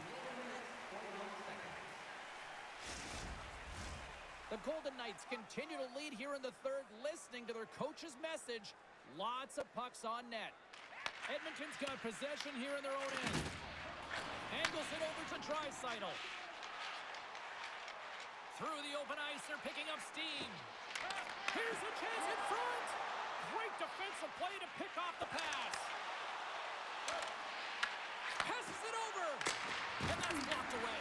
The Golden Knights continue to lead here in the third, listening to their coach's message. Lots of pucks on net. Edmonton's got possession here in their own end. Angles it over to Draisaitl. Through the open ice, they're picking up steam. Here's a chance in front. Great defensive play to pick off the pass. Passes it over. And that's blocked away.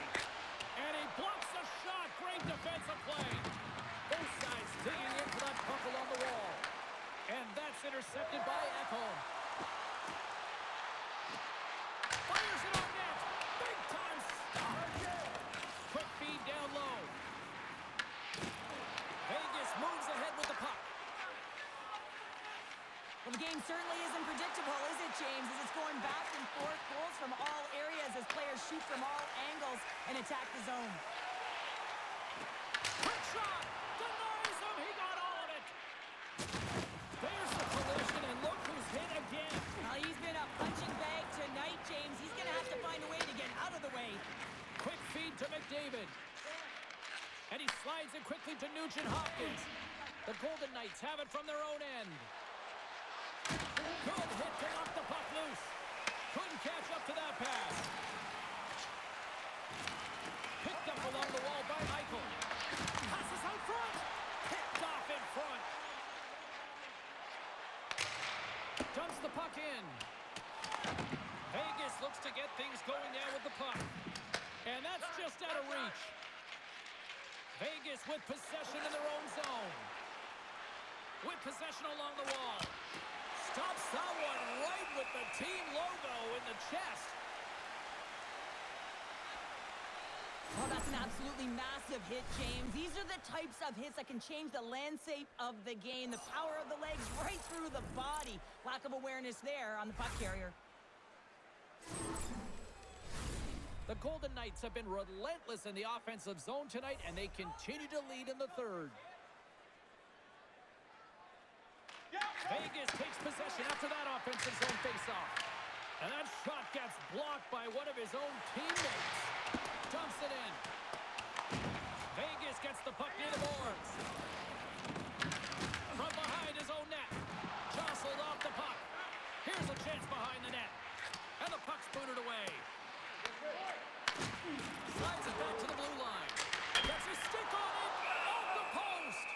And he blocks the shot. Great defensive play. Both sides digging into that puck along the wall. And that's intercepted by Ekholm. Fires it on net. Big time stop. Quick feed down low. Vegas moves ahead with the puck. Well, the game certainly isn't predictable, is it, James? As it's going back and forth, goals from all areas as players shoot from all angles and attack the zone. Quick shot! Denies him! He got all of it! There's the collision, and look who's hit again. Well, he's been a punching bag tonight, James. He's going to have to find a way to get out of the way. Quick feed to McDavid. And he slides it quickly to Nugent-Hopkins. The Golden Knights have it from their own end. Good hit to knock the puck loose. Couldn't catch up to that pass. Picked up along the wall by Eichel. Passes out front. Picked off in front. Dumps the puck in. Vegas looks to get things going now with the puck. And that's just out of reach. Vegas with possession in their own zone. With possession along the wall. Stops that one right with the team logo in the chest. Well, that's an absolutely massive hit, James. These are the types of hits that can change the landscape of the game. The power of the legs right through the body. Lack of awareness there on the puck carrier. The Golden Knights have been relentless in the offensive zone tonight, and they continue to lead in the third. Vegas takes possession after that offensive zone faceoff. And that shot gets blocked by one of his own teammates. Dumps it in. Vegas gets the puck near the boards. From behind his own net. Jostled off the puck. Here's a chance behind the net. And the puck's booted away. Slides it back to the blue line. Gets his stick on it. Off the post.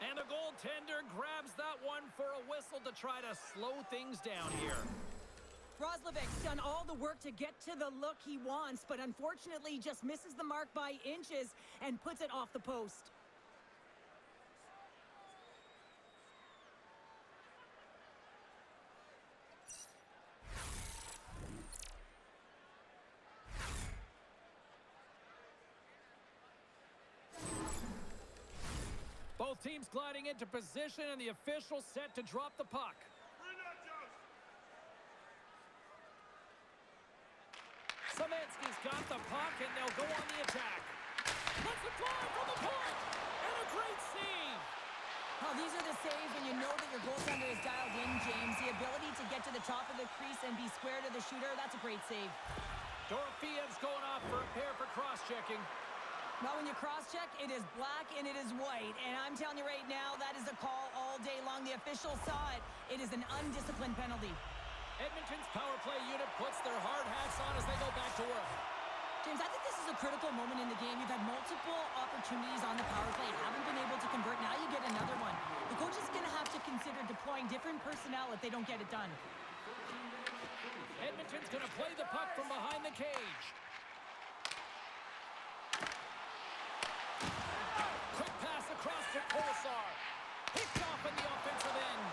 And the goaltender grabs that one for a whistle to try to slow things down here. Roslovic's done all the work to get to the look he wants, but unfortunately just misses the mark by inches and puts it off the post. Both teams gliding into position, and the official set to drop the puck. Szymanski's got the puck, and they'll go on the attack. Let's it fly from the point, and a great save. Oh, these are the saves when you know that your goaltender is top of the crease and be square to the shooter. That's a great save. Dorofeyev's going off for a pair for cross-checking. Well, when you cross-check, it is black and it is white. And I'm telling you right now, that is a call all day long. The official saw it. It is an undisciplined penalty. Edmonton's power play unit puts their hard hats on as they go back to work. James, I think this is a critical moment in the game. You've had multiple opportunities on the power play. Haven't been able to convert. Now you get another one. The coach is going to have to consider deploying different personnel if they don't get it done. Edmonton's going to play the puck from behind the cage. Quick pass across to Kolesar. Picked off in the offensive end.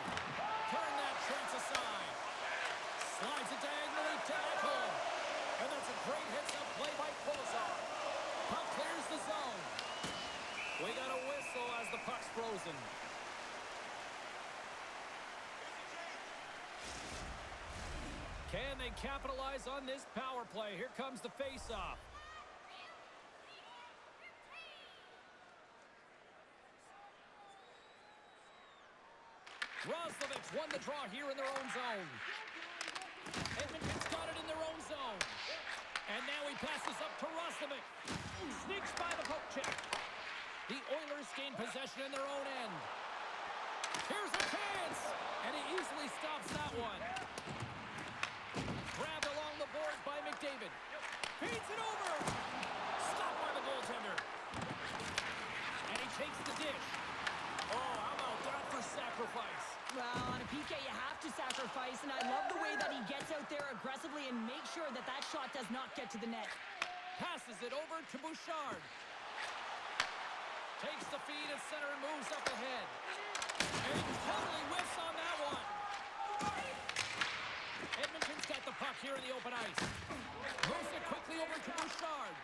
Turn that chance aside. Slides it diagonally to Eichel. And that's a great hits-up play by Kolesar. Puck clears the zone. We got a whistle as the puck's frozen. Can they capitalize on this power play? Here comes the face-off. Roslovic won the draw here in their own zone. Edmonton's got it in their own zone. And now he passes up to Roslovic. Sneaks by the poke check. The Oilers gain possession in their own end. Here's a chance! And he easily stops that one. Grabbed along the boards by McDavid. Feeds it over! Stopped by the goaltender. And he takes the dish. Oh, how about that for sacrifice? Well, on a PK, you have to sacrifice, and I love the way that he gets out there aggressively and makes sure that that shot does not get to the net. Passes it over to Bouchard. Takes the feed at center and moves up ahead. And he totally whiffs on that one. Edmonton's got the puck here in the open ice. Moves it quickly over to Bouchard.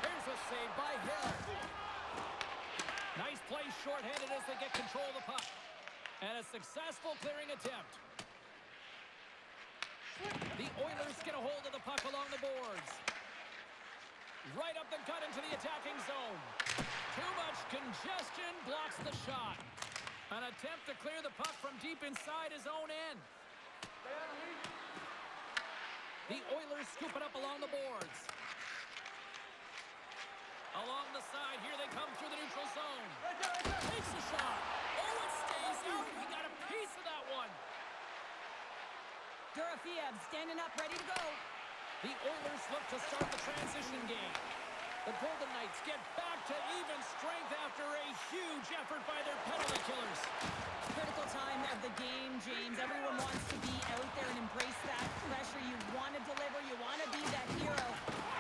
Here's a save by Hill. Nice play shorthanded as they get control of the puck. And a successful clearing attempt. The Oilers get a hold of the puck along the boards. Right up the gut into the attacking zone. Too much congestion blocks the shot. An attempt to clear the puck from deep inside his own end. The Oilers scoop it up along the boards. Along the side, here they come through the neutral zone. Takes a shot. Oh, it stays out. He got a piece of that one. Dorofeyev standing up, ready to go. The Oilers look to start the transition game. The Golden Knights get back to even strength after a huge effort by their penalty killers. Critical time of the game, James. Everyone wants to be out there and embrace that pressure. You want to deliver. You want to be that hero.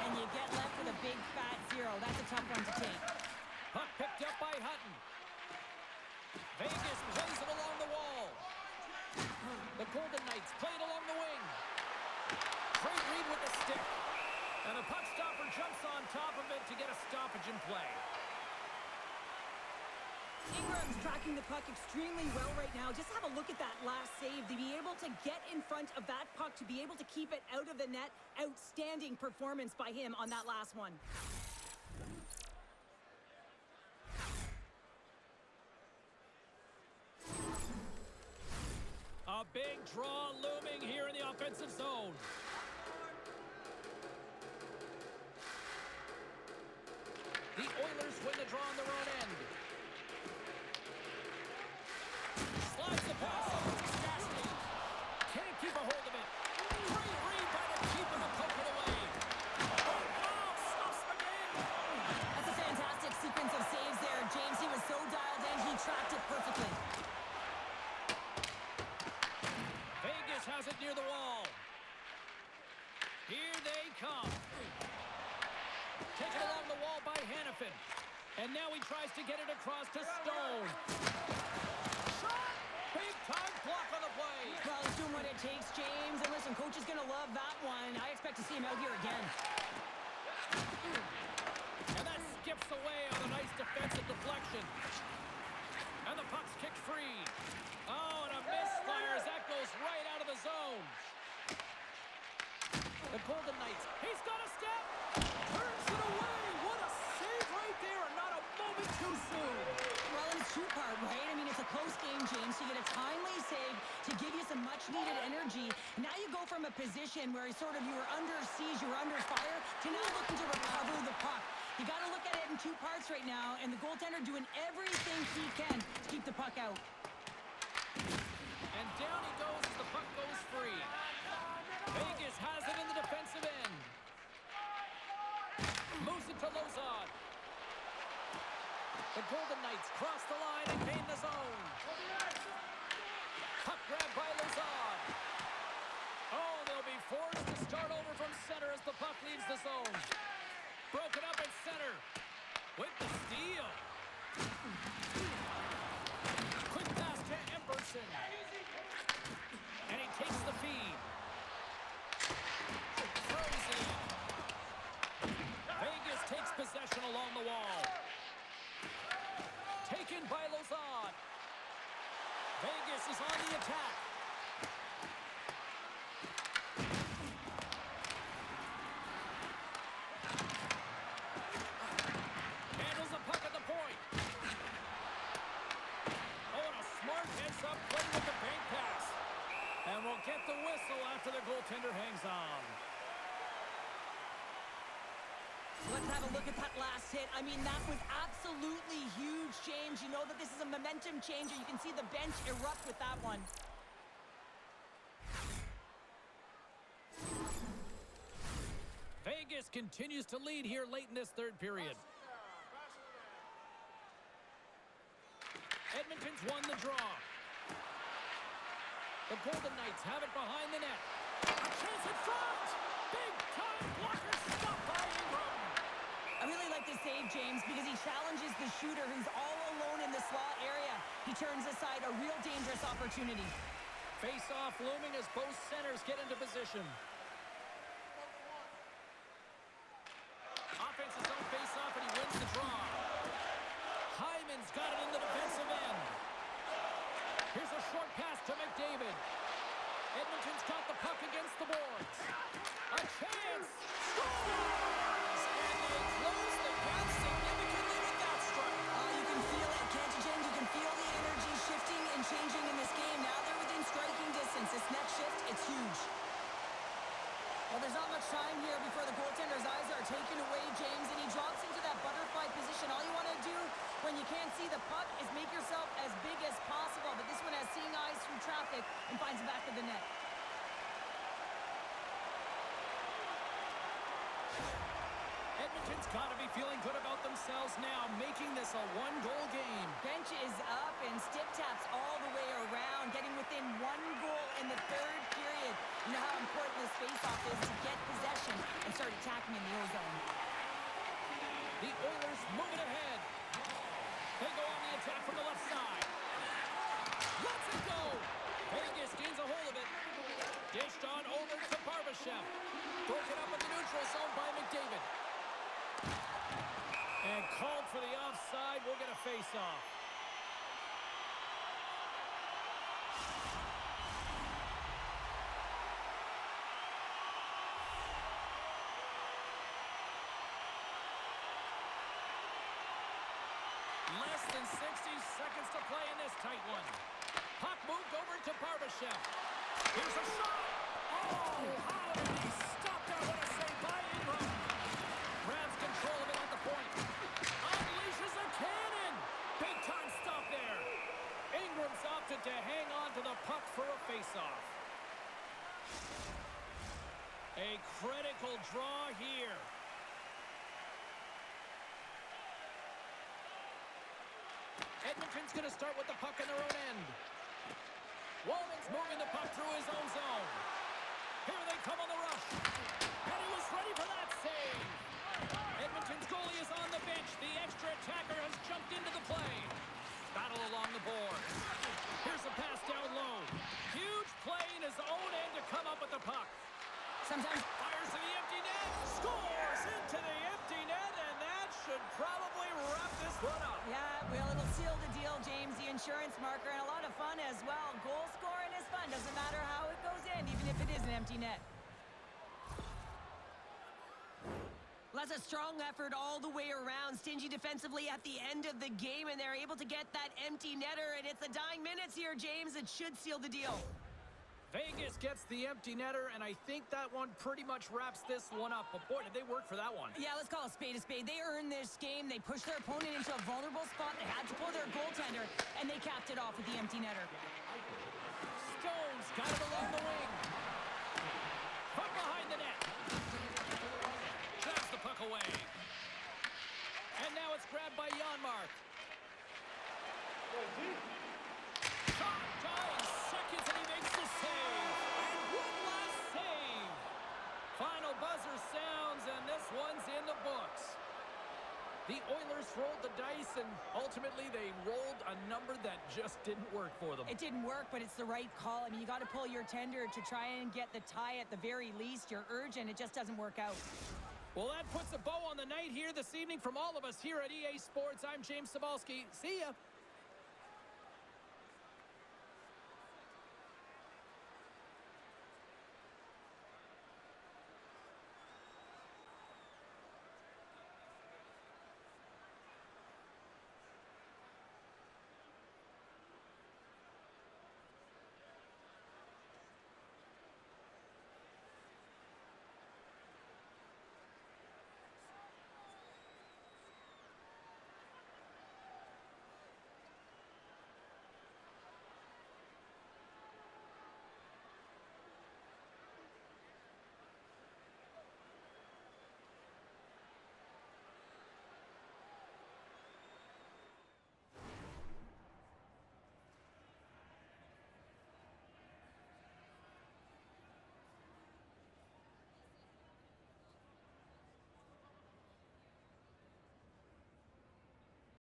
And you get left with a big, fat zero. That's a tough one to take. Puck picked up by Hutton. Vegas plays it along the wall. The Golden Knights play it along the wing. Great read with the stick. And the puck stopper jumps on top of it to get a stoppage in play. Ingram's tracking the puck extremely well right now. Just have a look at that last save. To be able to get in front of that puck, to be able to keep it out of the net. Outstanding performance by him on that last one. A big draw looming here in the offensive zone. The Oilers win the draw on their own end. Slides the pass over to Stastny. Can't keep a hold of it. Great read by the keeper to poke it away. Oh, wow, stops again. That's a fantastic sequence of saves there, James. He was so dialed in, he tracked it perfectly. Vegas has it near the wall. Here they come. Taken along the wall by Hannafin. And now he tries to get it across to Stone. Shot! Big time block on the play. Well, he's doing what it takes, James. And listen, coach is going to love that one. I expect to see him out here again. And that skips away on a nice defensive deflection. And the puck's kicked free. Oh, and a misfire as that goes right out of the zone. The Golden Knights. He's got a step. Turns it away. What a save right there. Not a moment too soon. Well, it's two-part, right? I mean, it's a close game, James. So you get a timely save to give you some much-needed energy. Now you go from a position where you were under siege, you were under fire, to now looking to recover the puck. You got to look at it in two parts right now, and the goaltender doing everything he can to keep the puck out. And down he goes as the puck goes free. Vegas has it in the defensive end. Moves it to Lozon. The Golden Knights cross the line and gain the zone. Puck grab by Lozon. Oh, they'll be forced to start over from center as the puck leaves the zone. Broken up at center with the steal. Quick pass to Emberson. And he takes the feed. Throws in. Vegas takes possession along the wall. Taken by Lozon. Vegas is on the attack. Handles the puck at the point. Oh, and a smart heads-up play with the bank pass. And we'll get the whistle after the goaltender hangs on. Let's have a look at that last hit. I mean, that was absolutely huge, James. You know that this is a momentum changer. You can see the bench erupt with that one. Vegas continues to lead here late in this third period. Edmonton's won the draw. The Golden Knights have it behind the net. A chance in front! Big time blocker stopped by Ingram. I really like this save, James, because he challenges the shooter who's all alone in the slot area. He turns aside a real dangerous opportunity. Face-off looming as both centers get into position. Offense's own face-off, and he wins the draw. Hyman's got it in the defensive end. Here's a short pass to McDavid. Edmonton's got the puck against the boards. A chance! Scores! And they close the gap significantly with that strike. You can feel it, can't you, James? You can feel the energy shifting and changing in this game. Now they're within striking distance. This next shift, it's huge. Well, there's not much time here before the goaltender's eyes are taken away, James, and he drops into that butterfly position. All you want to do when you can't see the puck is make yourself as big as possible, but this one has seeing eyes through traffic and finds the back of the net. Edmonton's got to be feeling good about themselves now, making this a one-goal game. Bench is up and stick taps all the way around, getting within one goal in the third period. You know how important this face-off is to get possession and start attacking in the O-zone. The Oilers moving ahead. They go on the attack from the left side. Let's it go! Vegas gains a hold of it. Dished on over to Barbashev. Broken up in the neutral zone by McDavid. And called for the offside. We'll get a face-off. Less than 60 seconds to play in this tight one. Puck moved over to Barbashev. Here's a shot. Oh, how did he stop that? What a save by Ingram. Grabs control of it at the point. Unleashes a cannon. Big time stop there. Ingram's opted to hang on to the puck for a face-off. A critical draw here. Edmonton's going to start with the puck in their own end. Walman's moving the puck through his own zone. Here they come on the rush. And he was ready for that save. Edmonton's goalie is on the bench. The extra attacker has jumped into the play. Battle along the boards. Here's a pass down low. Huge play in his own end to come up with the puck. Sometimes Fires to the empty net. Scores into the empty net, and that should probably wrap this one up. yeah, well, it'll seal the deal, James. The insurance marker, and a lot of fun as well. Goal scoring is fun. Doesn't matter how it goes in, even if it is an empty net. Well, that's a strong effort all the way around. Stingy defensively at the end of the game, and they're able to get that empty netter, and it's the dying minutes here, James. It should seal the deal. Vegas gets the empty netter, and I think that one pretty much wraps this one up. But boy, did they work for that one. Yeah, let's call a spade a spade. They earned this game. They pushed their opponent into a vulnerable spot. They had to pull their goaltender, and they capped it off with the empty netter. Stones got it along the wing. From behind the net. Drives the puck away. And now it's grabbed by Janmark. Shot, Giles, seconds, and he makes the save. And one last save. Final buzzer sounds, and this one's in the books. The Oilers rolled the dice, and ultimately they rolled a number that just didn't work for them. It didn't work, but it's the right call. I mean, you got to pull your tender to try and get the tie at the very least. You're urgent. It just doesn't work out. Well, that puts a bow on the night here this evening from all of us here at EA Sports. I'm James Cybulski. See ya.